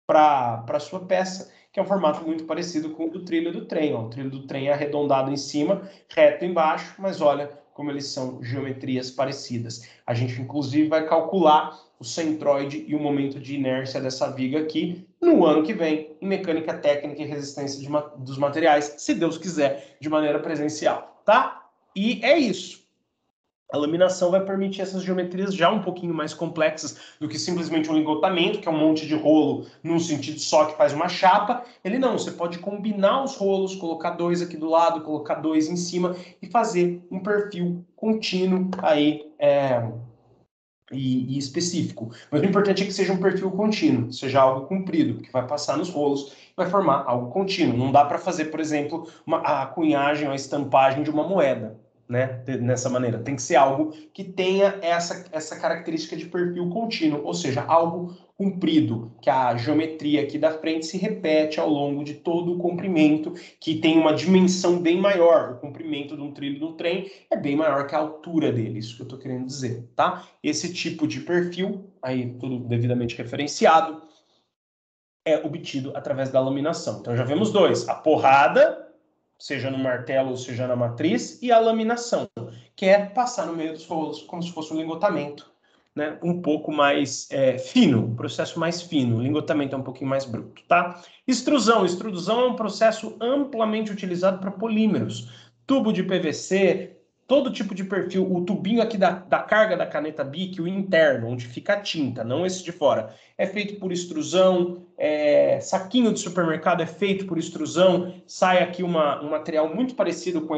para a sua peça, que é um formato muito parecido com o do trilho do trem. Ó. O trilho do trem é arredondado em cima, reto embaixo, mas olha como eles são geometrias parecidas. A gente, inclusive, vai calcular o centroide e o momento de inércia dessa viga aqui no ano que vem, em mecânica técnica e resistência dos materiais, se Deus quiser, de maneira presencial, tá? E é isso. A laminação vai permitir essas geometrias já um pouquinho mais complexas do que simplesmente um ligotamento, que é um monte de rolo num sentido só que faz uma chapa. Ele não, você pode combinar os rolos, colocar dois aqui do lado, colocar dois em cima e fazer um perfil contínuo aí, e específico. Mas o importante é que seja um perfil contínuo, seja algo comprido, que vai passar nos rolos, vai formar algo contínuo. Não dá para fazer, por exemplo, a cunhagem ou a estampagem de uma moeda, né? Nessa maneira. Tem que ser algo que tenha essa característica de perfil contínuo, ou seja, algo comprido, que a geometria aqui da frente se repete ao longo de todo o comprimento, que tem uma dimensão bem maior. O comprimento de um trilho do trem é bem maior que a altura dele, isso que eu estou querendo dizer, tá? Esse tipo de perfil, aí tudo devidamente referenciado, é obtido através da laminação. Então já vemos dois, a porrada, seja no martelo ou seja na matriz, e a laminação, que é passar no meio dos rolos, como se fosse um lingotamento, né? Um pouco mais fino, um processo mais fino. O lingotamento é um pouquinho mais bruto, tá? Extrusão. Extrusão é um processo amplamente utilizado para polímeros. Tubo de PVC, todo tipo de perfil, o tubinho aqui da carga da caneta Bic, o interno, onde fica a tinta, não esse de fora, é feito por extrusão, saquinho de supermercado é feito por extrusão, sai aqui um material muito parecido com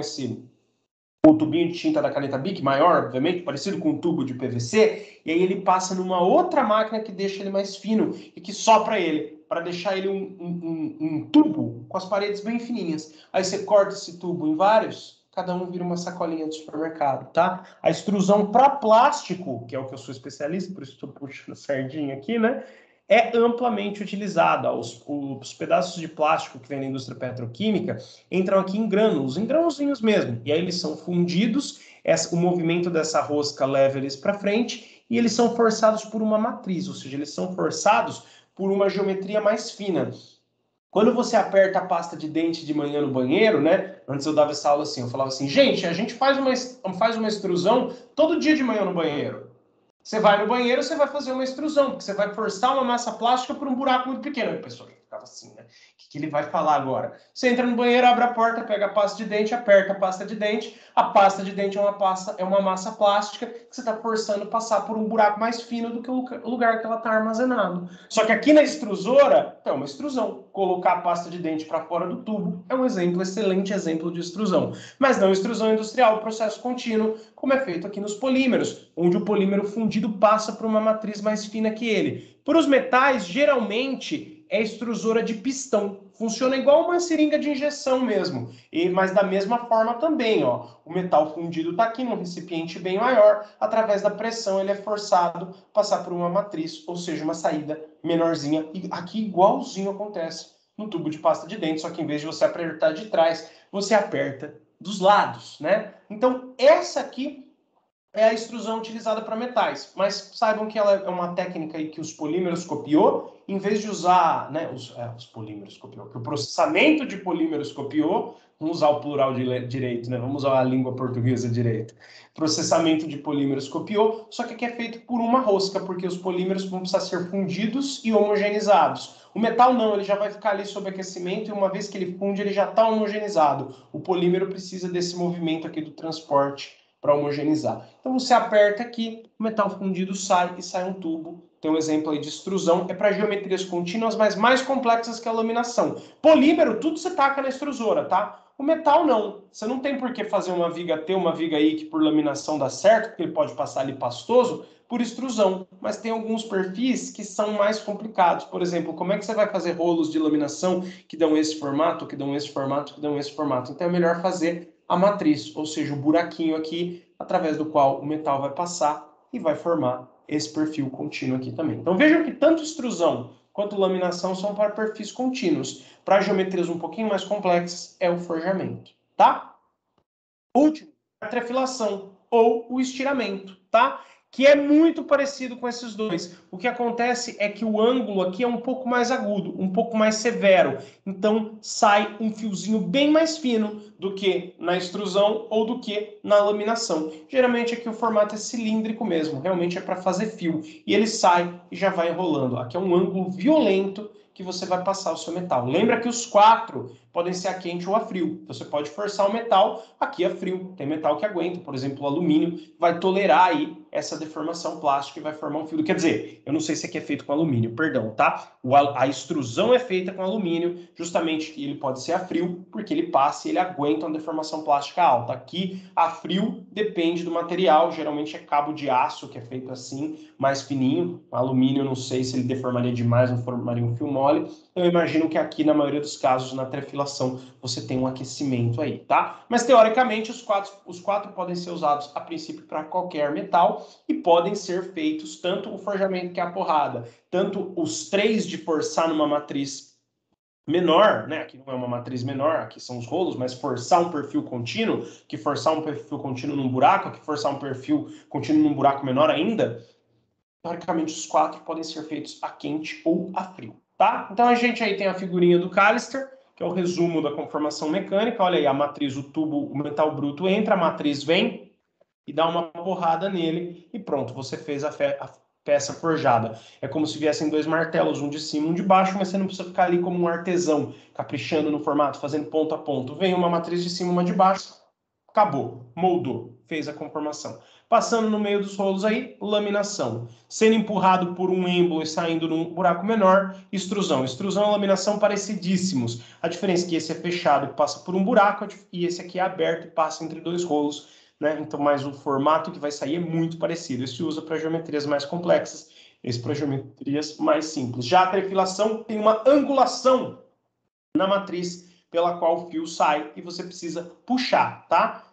o tubinho de tinta da caneta Bic, maior, obviamente, parecido com um tubo de PVC, e aí ele passa numa outra máquina que deixa ele mais fino e que sopra ele, para deixar ele um tubo com as paredes bem fininhas. Aí você corta esse tubo em vários, cada um vira uma sacolinha de supermercado, tá? A extrusão para plástico, que é o que eu sou especialista, por isso estou puxando sardinha aqui, né? É amplamente utilizada. Os pedaços de plástico que vem da indústria petroquímica entram aqui em grãozinhos mesmo, e aí eles são fundidos, o movimento dessa rosca leva eles para frente, e eles são forçados por uma matriz, ou seja, eles são forçados por uma geometria mais fina. Quando você aperta a pasta de dente de manhã no banheiro, né? Antes eu dava essa aula assim, eu falava assim, gente, a gente faz uma extrusão todo dia de manhã no banheiro. Você vai no banheiro, você vai fazer uma extrusão, porque você vai forçar uma massa plástica por um buraco muito pequeno. Aí a pessoa ficava assim, né? O que ele vai falar agora? Você entra no banheiro, abre a porta, pega a pasta de dente, aperta a pasta de dente. A pasta de dente é uma massa plástica que você está forçando passar por um buraco mais fino do que o lugar que ela está armazenado. Só que aqui na extrusora, é uma extrusão. Colocar a pasta de dente para fora do tubo é um excelente exemplo de extrusão. Mas não extrusão industrial, processo contínuo, como é feito aqui nos polímeros, onde o polímero fundido passa por uma matriz mais fina que ele. Para os metais, geralmente é extrusora de pistão. Funciona igual uma seringa de injeção mesmo, mas da mesma forma também, ó. O metal fundido está aqui num recipiente bem maior, através da pressão ele é forçado a passar por uma matriz, ou seja, uma saída menorzinha. E aqui igualzinho acontece no tubo de pasta de dente, só que em vez de você apertar de trás, você aperta dos lados, né? Então, essa aqui é a extrusão utilizada para metais, mas saibam que ela é uma técnica aí que os polímeros copiou, em vez de usar, né, os polímeros copiou, que o processamento de polímeros copiou, vamos usar o plural direito, né, vamos usar a língua portuguesa direito, processamento de polímeros copiou, só que aqui é feito por uma rosca, porque os polímeros vão precisar ser fundidos e homogeneizados. O metal não, ele já vai ficar ali sob aquecimento e uma vez que ele funde, ele já está homogeneizado. O polímero precisa desse movimento aqui do transporte para homogeneizar. Então você aperta aqui, o metal fundido sai e sai um tubo. Tem um exemplo aí de extrusão, é para geometrias contínuas, mas mais complexas que a laminação. Polímero, tudo você taca na extrusora, tá? O metal não. Você não tem por que fazer uma viga T, uma viga I que por laminação dá certo, porque ele pode passar ali pastoso, por extrusão. Mas tem alguns perfis que são mais complicados. Por exemplo, como é que você vai fazer rolos de laminação que dão esse formato, que dão esse formato, que dão esse formato? Então é melhor fazer a matriz, ou seja, o buraquinho aqui, através do qual o metal vai passar e vai formar esse perfil contínuo aqui também. Então vejam que tanto extrusão quanto laminação são para perfis contínuos. Para geometrias um pouquinho mais complexas, é o forjamento, tá? Último, a trefilação ou o estiramento, tá? Que é muito parecido com esses dois. O que acontece é que o ângulo aqui é um pouco mais agudo, um pouco mais severo. Então, sai um fiozinho bem mais fino do que na extrusão ou do que na laminação. Geralmente aqui o formato é cilíndrico mesmo, realmente é para fazer fio. E ele sai e já vai enrolando. Aqui é um ângulo violento que você vai passar o seu metal. Lembra que os 4 podem ser a quente ou a frio. Você pode forçar o metal aqui a frio. Tem metal que aguenta, por exemplo, o alumínio vai tolerar aí essa deformação plástica e vai formar um fio. Quer dizer, eu não sei se aqui é feito com alumínio, perdão, tá? A extrusão é feita com alumínio, justamente ele pode ser a frio, porque ele passa e ele aguenta uma deformação plástica alta. Aqui, a frio depende do material, geralmente é cabo de aço, que é feito assim, mais fininho. O alumínio, eu não sei se ele deformaria demais, não formaria um fio mole. Eu imagino que aqui, na maioria dos casos, na trefilação, você tem um aquecimento aí, tá? Mas, teoricamente, os quatro podem ser usados, a princípio, para qualquer metal e podem ser feitos tanto o forjamento, que é a porrada, tanto os 3 de forçar numa matriz menor, né? Aqui não é uma matriz menor, aqui são os rolos, mas forçar um perfil contínuo, que forçar um perfil contínuo num buraco, que forçar um perfil contínuo num buraco menor ainda, teoricamente os 4 podem ser feitos a quente ou a frio, tá? Então a gente aí tem a figurinha do Callister, que é o resumo da conformação mecânica. Olha aí, a matriz, o tubo, o metal bruto entra, a matriz vem e dá uma porrada nele e pronto, você fez a peça forjada. É como se viessem 2 martelos, um de cima e um de baixo, mas você não precisa ficar ali como um artesão, caprichando no formato, fazendo ponto a ponto. Vem uma matriz de cima, uma de baixo, acabou, moldou, fez a conformação. Passando no meio dos rolos aí, laminação. Sendo empurrado por um êmbolo e saindo num buraco menor, extrusão. Extrusão e laminação parecidíssimos. A diferença é que esse é fechado e passa por um buraco, e esse aqui é aberto e passa entre 2 rolos, né? Então, mas o formato que vai sair é muito parecido. Esse usa para geometrias mais complexas, esse para geometrias mais simples. Já a trefilação tem uma angulação na matriz pela qual o fio sai e você precisa puxar, tá?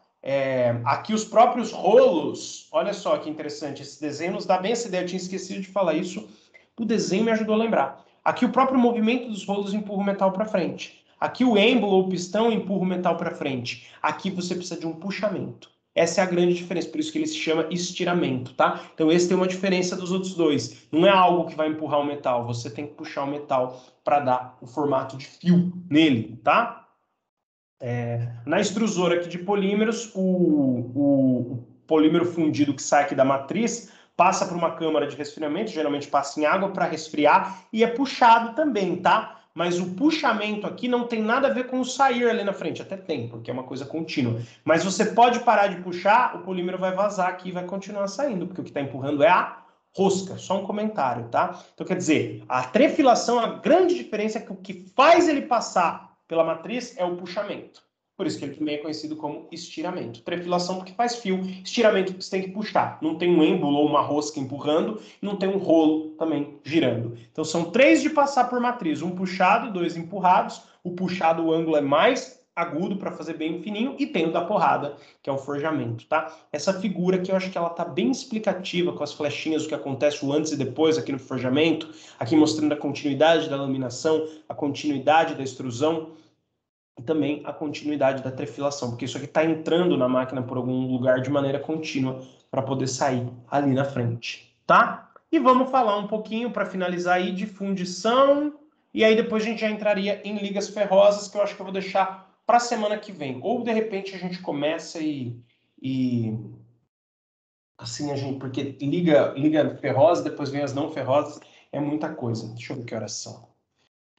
Aqui os próprios rolos, olha só que interessante, esse desenho nos dá bem essa ideia, eu tinha esquecido de falar isso, o desenho me ajudou a lembrar. Aqui o próprio movimento dos rolos empurra o metal para frente. Aqui o êmbolo ou pistão empurra o metal para frente. Aqui você precisa de um puxamento. Essa é a grande diferença, por isso que ele se chama estiramento, tá? Então esse tem uma diferença dos outros dois. Não é algo que vai empurrar o metal, você tem que puxar o metal para dar o formato de fio nele, tá? Na extrusora aqui de polímeros, o polímero fundido que sai aqui da matriz passa por uma câmara de resfriamento, geralmente passa em água para resfriar e é puxado também, tá? Mas o puxamento aqui não tem nada a ver com o sair ali na frente, até tem, porque é uma coisa contínua. Mas você pode parar de puxar, o polímero vai vazar aqui e vai continuar saindo, porque o que está empurrando é a rosca, só um comentário, tá? Então, quer dizer, a trefilação, a grande diferença é que o que faz ele passar pela matriz é o puxamento. Por isso que ele também é conhecido como estiramento. Trefilação porque faz fio, estiramento porque você tem que puxar. Não tem um êmbolo ou uma rosca empurrando, não tem um rolo também girando. Então são 3 de passar por matriz, um puxado, 2 empurrados. O puxado, o ângulo é mais agudo para fazer bem fininho, e tem o da porrada, que é o forjamento, tá? Essa figura aqui eu acho que ela tá bem explicativa com as flechinhas, o que acontece o antes e depois aqui no forjamento, aqui mostrando a continuidade da laminação, a continuidade da extrusão, e também a continuidade da trefilação, porque isso aqui está entrando na máquina por algum lugar de maneira contínua para poder sair ali na frente, tá? E vamos falar um pouquinho para finalizar aí de fundição, e aí depois a gente já entraria em ligas ferrosas, que eu acho que eu vou deixar para a semana que vem, ou de repente a gente começa e assim a gente, porque liga ferrosa, depois vem as não ferrosas, é muita coisa. Deixa eu ver que horas são.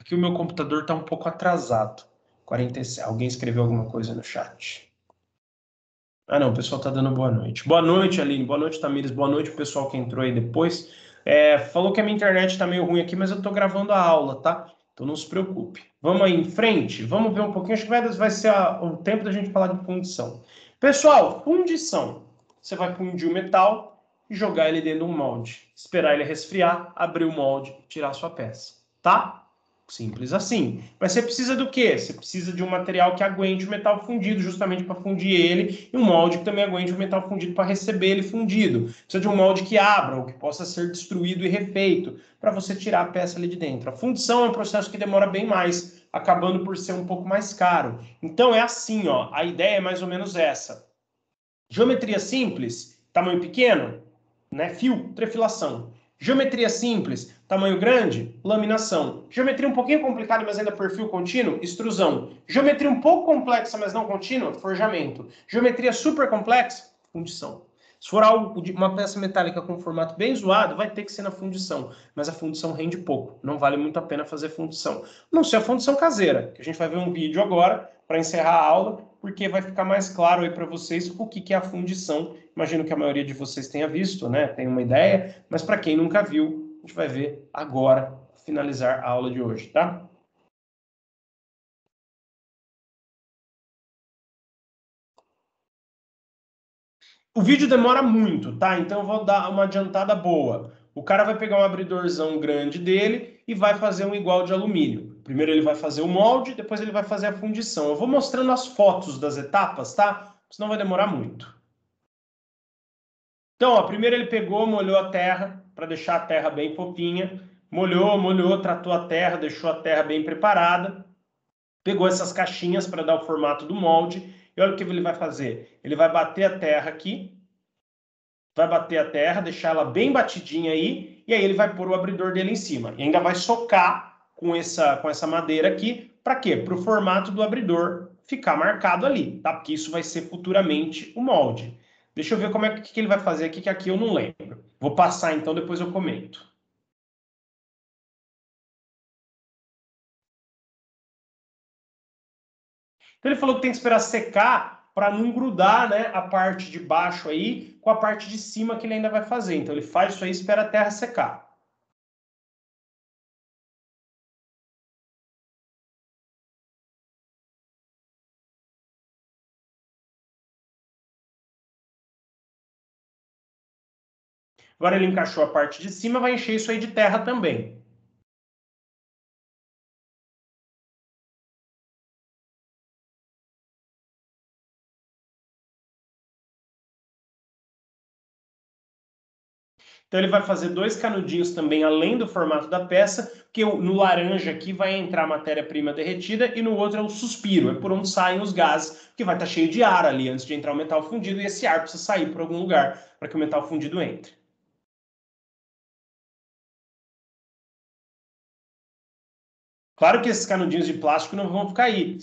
Aqui o meu computador está um pouco atrasado. 47. Alguém escreveu alguma coisa no chat? Ah, não, o pessoal está dando boa noite. Boa noite, Aline. Boa noite, Tamires. Boa noite, o pessoal que entrou aí depois. Falou que a minha internet está meio ruim aqui, mas eu estou gravando a aula, tá? Então não se preocupe. Vamos aí em frente. Vamos ver um pouquinho. Acho que vai ser o tempo da gente falar de fundição. Pessoal, fundição. Você vai fundir o metal e jogar ele dentro de um molde. Esperar ele resfriar, abrir o molde, tirar a sua peça, tá? Simples assim. Mas você precisa do quê? Você precisa de um material que aguente o metal fundido, justamente para fundir ele, e um molde que também aguente o metal fundido para receber ele fundido. Precisa de um molde que abra, ou que possa ser destruído e refeito, para você tirar a peça ali de dentro. A fundição é um processo que demora bem mais, acabando por ser um pouco mais caro. Então é assim, ó, a ideia é mais ou menos essa. Geometria simples, tamanho pequeno, né? Fio, trefilação. Geometria simples, tamanho grande, laminação. Geometria um pouquinho complicada, mas ainda perfil contínuo, extrusão. Geometria um pouco complexa, mas não contínua, forjamento. Geometria super complexa, fundição. Se for algo de uma peça metálica com formato bem zoado, vai ter que ser na fundição, mas a fundição rende pouco, não vale muito a pena fazer fundição. Não ser a fundição caseira, que a gente vai ver um vídeo agora para encerrar a aula, porque vai ficar mais claro aí para vocês o que é a fundição. Imagino que a maioria de vocês tenha visto, né? Tem uma ideia, mas para quem nunca viu, a gente vai ver agora, finalizar a aula de hoje, tá? O vídeo demora muito, tá? Então eu vou dar uma adiantada boa. O cara vai pegar um abridorzão grande dele e vai fazer um igual de alumínio. Primeiro ele vai fazer o molde, depois ele vai fazer a fundição. Eu vou mostrando as fotos das etapas, tá? Senão vai demorar muito. Então, ó, primeiro ele pegou, molhou a terra, para deixar a terra bem fofinha. Molhou, tratou a terra, deixou a terra bem preparada. Pegou essas caixinhas para dar o formato do molde. E olha o que ele vai fazer. Ele vai bater a terra aqui, vai bater a terra, deixar ela bem batidinha aí, e aí ele vai pôr o abridor dele em cima. E ainda vai socar com essa madeira aqui, para quê? Para o formato do abridor ficar marcado ali, tá? Porque isso vai ser futuramente o molde. Deixa eu ver como é que ele vai fazer aqui, que aqui eu não lembro. Vou passar então, depois eu comento. Então ele falou que tem que esperar secar para não grudar, né, a parte de baixo aí com a parte de cima que ele ainda vai fazer. Então ele faz isso aí e espera a terra secar. Agora ele encaixou a parte de cima, vai encher isso aí de terra também. Então ele vai fazer dois canudinhos também além do formato da peça, porque no laranja aqui vai entrar a matéria-prima derretida e no outro é o suspiro, é por onde saem os gases, que vai estar cheio de ar ali antes de entrar o metal fundido e esse ar precisa sair por algum lugar para que o metal fundido entre. Claro que esses canudinhos de plástico não vão ficar aí,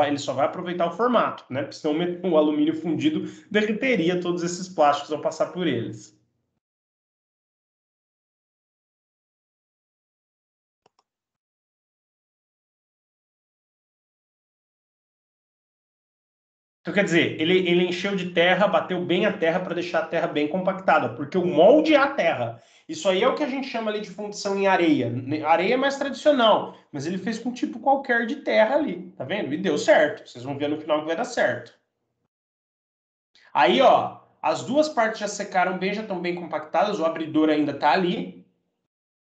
ele só vai aproveitar o formato, né? Porque senão o alumínio fundido derreteria todos esses plásticos ao passar por eles. Então, quer dizer, ele encheu de terra, bateu bem a terra para deixar a terra bem compactada, porque o molde é a terra. Isso aí é o que a gente chama ali de fundição em areia. Areia é mais tradicional, mas ele fez com um tipo qualquer de terra ali, tá vendo? E deu certo. Vocês vão ver no final que vai dar certo. Aí, ó, as duas partes já secaram bem, já estão bem compactadas, o abridor ainda tá ali.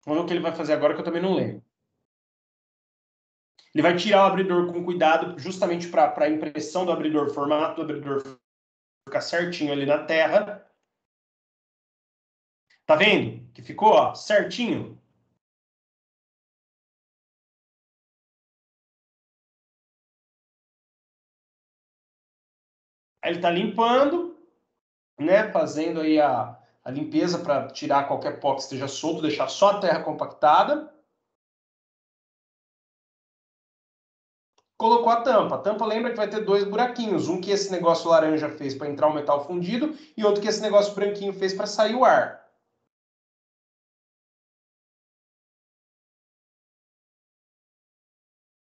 Vamos ver o que ele vai fazer agora que eu também não lembro. Ele vai tirar o abridor com cuidado, justamente para a impressão do abridor, formato do abridor ficar certinho ali na terra. Tá vendo? Que ficou, ó, certinho. Aí ele tá limpando, né? Fazendo aí a limpeza para tirar qualquer pó que esteja solto, deixar só a terra compactada. Colocou a tampa. A tampa lembra que vai ter dois buraquinhos. Um que esse negócio laranja fez para entrar o metal fundido e outro que esse negócio branquinho fez para sair o ar.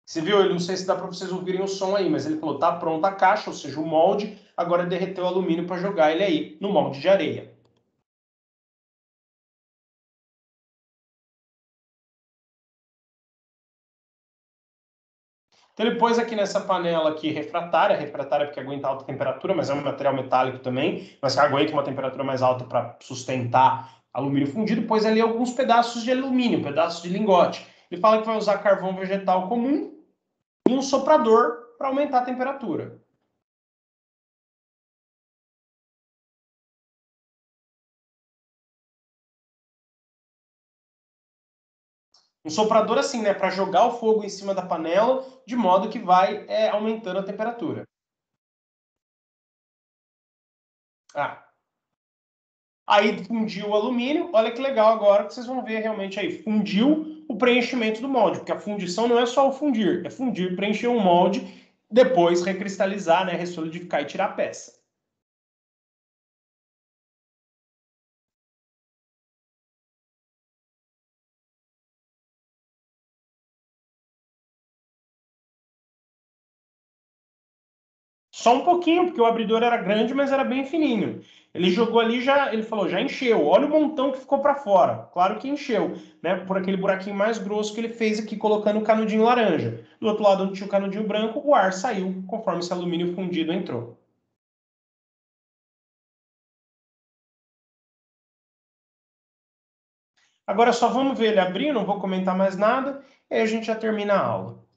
Você viu? Eu não sei se dá para vocês ouvirem o som aí, mas ele falou: tá pronta a caixa, ou seja, o molde. Agora derreteu o alumínio para jogar ele aí no molde de areia. Então ele pôs aqui nessa panela aqui refratária porque aguenta alta temperatura, mas é um material metálico também, mas que aguenta uma temperatura mais alta para sustentar alumínio fundido, pôs ali alguns pedaços de alumínio, pedaços de lingote. Ele fala que vai usar carvão vegetal comum e um soprador para aumentar a temperatura. Um soprador assim, né, para jogar o fogo em cima da panela, de modo que vai aumentando a temperatura. Ah, aí fundiu o alumínio, olha que legal agora que vocês vão ver realmente aí. Fundiu o preenchimento do molde, porque a fundição não é só o fundir, é fundir, preencher um molde, depois recristalizar, né, ressolidificar e tirar a peça. Só um pouquinho, porque o abridor era grande, mas era bem fininho. Ele jogou ali, já, ele falou, já encheu. Olha o montão que ficou para fora. Claro que encheu, né? Por aquele buraquinho mais grosso que ele fez aqui, colocando o canudinho laranja. Do outro lado, onde tinha o canudinho branco, o ar saiu, conforme esse alumínio fundido entrou. Agora só vamos ver ele abrir, não vou comentar mais nada, e aí a gente já termina a aula.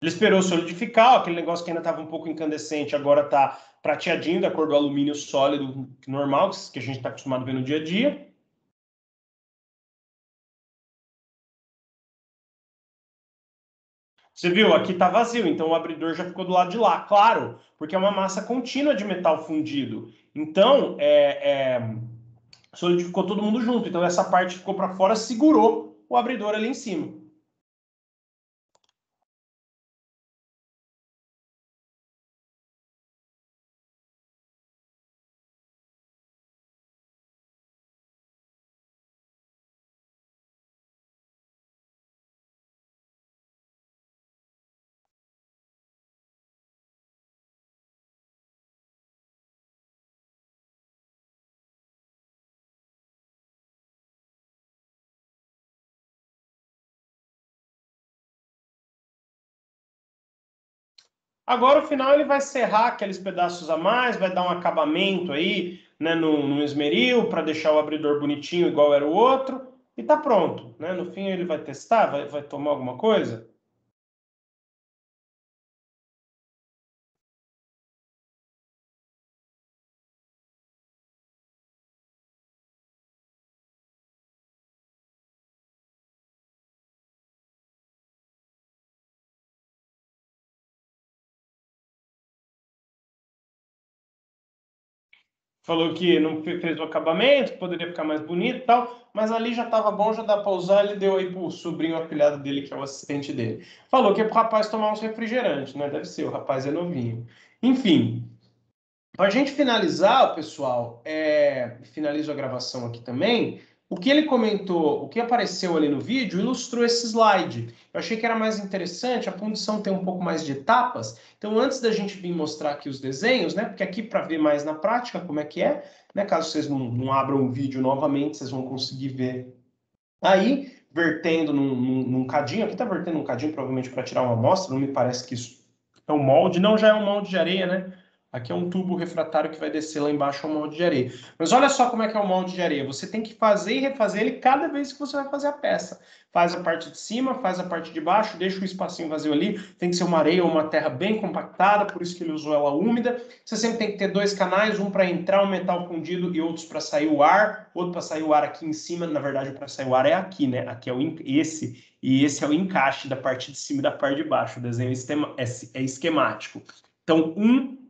Ele esperou solidificar, ó, aquele negócio que ainda estava um pouco incandescente, agora está prateadinho, da cor do alumínio sólido normal, que a gente está acostumado a ver no dia a dia. Você viu, aqui está vazio, então o abridor já ficou do lado de lá. Claro, porque é uma massa contínua de metal fundido. Então, solidificou todo mundo junto. Então, essa parte que ficou para fora segurou o abridor ali em cima. Agora, o final, ele vai serrar aqueles pedaços a mais, vai dar um acabamento aí, né, no esmeril, para deixar o abridor bonitinho, igual era o outro, e tá pronto, né? No fim, ele vai testar, vai tomar alguma coisa. Falou que não fez o acabamento, que poderia ficar mais bonito e tal, mas ali já estava bom, já dá para usar. Ele deu aí pro sobrinho afilhado dele, que é o assistente dele. Falou que é pro rapaz tomar uns refrigerantes, né? Deve ser, o rapaz é novinho. Enfim, para a gente finalizar, pessoal, finalizo a gravação aqui também. O que ele comentou, o que apareceu ali no vídeo, ilustrou esse slide. Eu achei que era mais interessante, a fundição tem um pouco mais de etapas. Então, antes da gente vir mostrar aqui os desenhos, né? Porque aqui para ver mais na prática como é que é, né? Caso vocês não abram o vídeo novamente, vocês vão conseguir ver aí, vertendo num cadinho. Aqui está vertendo um cadinho, provavelmente para tirar uma amostra. Não me parece que isso é um molde. Não, já é um molde de areia, né? Aqui é um tubo refratário que vai descer lá embaixo, é um molde de areia. Mas olha só como é que é o molde de areia. Você tem que fazer e refazer ele cada vez que você vai fazer a peça. Faz a parte de cima, faz a parte de baixo, deixa o espacinho vazio ali. Tem que ser uma areia ou uma terra bem compactada, por isso que ele usou ela úmida. Você sempre tem que ter dois canais, um para entrar o metal fundido e outros para sair o ar. Outro para sair o ar aqui em cima. Na verdade, para sair o ar é aqui, né? Aqui é esse, e esse é o encaixe da parte de cima e da parte de baixo. O desenho é esquemático. Então, um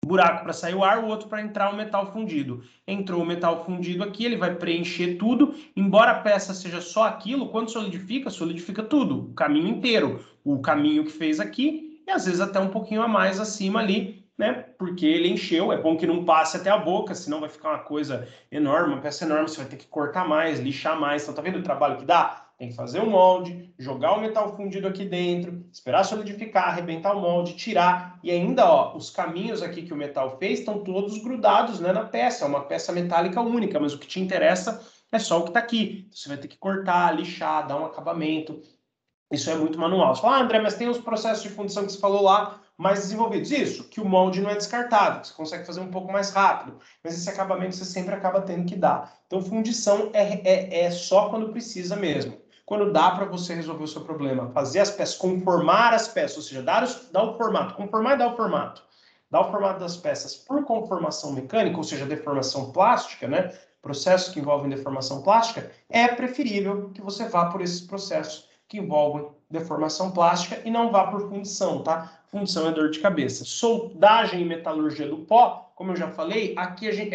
buraco para sair o ar, o outro para entrar o metal fundido. Entrou o metal fundido aqui, ele vai preencher tudo. Embora a peça seja só aquilo, quando solidifica, solidifica tudo, o caminho inteiro. O caminho que fez aqui, e às vezes até um pouquinho a mais acima ali, né? Porque ele encheu. É bom que não passe até a boca, senão vai ficar uma coisa enorme, uma peça enorme, você vai ter que cortar mais, lixar mais. Então, tá vendo o trabalho que dá? Tem que fazer o molde, jogar o metal fundido aqui dentro, esperar solidificar, arrebentar o molde, tirar. E ainda, ó, os caminhos aqui que o metal fez estão todos grudados, né, na peça. É uma peça metálica única, mas o que te interessa é só o que está aqui. Você vai ter que cortar, lixar, dar um acabamento. Isso é muito manual. Você fala, André, mas tem os processos de fundição que você falou lá mais desenvolvidos. Isso, que o molde não é descartável, que você consegue fazer um pouco mais rápido. Mas esse acabamento você sempre acaba tendo que dar. Então, fundição é só quando precisa mesmo. Quando dá para você resolver o seu problema. Fazer as peças, conformar as peças, ou seja, dar o formato. Conformar e dar o formato. Dar o formato das peças por conformação mecânica, ou seja, deformação plástica, né? Processos que envolvem deformação plástica, é preferível que você vá por esses processos que envolvem deformação plástica e não vá por fundição, tá? Fundição é dor de cabeça. Soldagem e metalurgia do pó, como eu já falei, aqui a gente,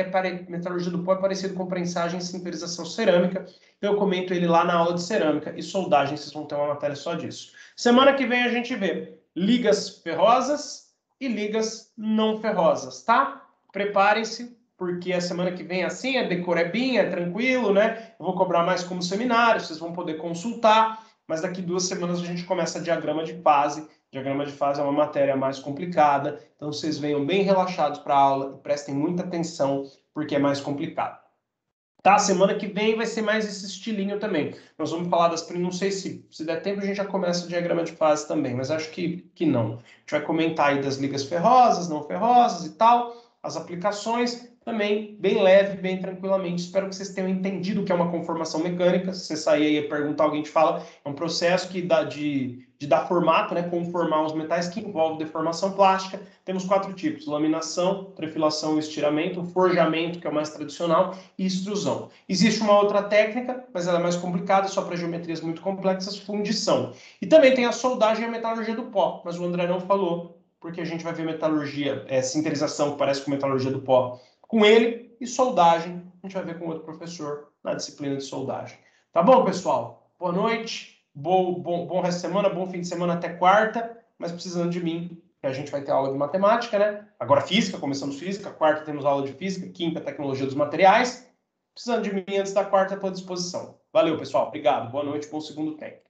metalurgia do pó é parecido com prensagem e sinterização cerâmica. Eu comento ele lá na aula de cerâmica e soldagem, vocês vão ter uma matéria só disso. Semana que vem a gente vê ligas ferrosas e ligas não ferrosas, tá? Preparem-se, porque a semana que vem assim, é decorebinha, é tranquilo, né? Eu vou cobrar mais como seminário, vocês vão poder consultar. Mas daqui 2 semanas a gente começa diagrama de fase Diagrama de fase é uma matéria mais complicada, então vocês venham bem relaxados para a aula e prestem muita atenção, porque é mais complicado. Tá, semana que vem vai ser mais esse estilinho também. Nós vamos falar das... Não sei se der tempo, a gente já começa o diagrama de fase também, mas acho que não. A gente vai comentar aí das ligas ferrosas, não ferrosas e tal, as aplicações, também bem leve, bem tranquilamente. Espero que vocês tenham entendido o que é uma conformação mecânica. Se você sair aí e perguntar, alguém te fala, é um processo que dá de dar formato, né, conformar os metais, que envolve deformação plástica. Temos 4 tipos: laminação, trefilação e estiramento, forjamento, que é o mais tradicional, e extrusão. Existe uma outra técnica, mas ela é mais complicada, só para geometrias muito complexas, fundição. E também tem a soldagem e a metalurgia do pó, mas o André não falou, porque a gente vai ver metalurgia, sintetização, que parece com metalurgia do pó, com ele, e soldagem, a gente vai ver com outro professor na disciplina de soldagem. Tá bom, pessoal? Boa noite, bom resto de semana, bom fim de semana até quarta, mas precisando de mim, que a gente vai ter aula de matemática, né? Agora física, começamos física, quarta temos aula de física, quinta tecnologia dos materiais. Precisando de mim antes da quarta, estou à disposição. Valeu, pessoal. Obrigado. Boa noite, bom segundo tempo.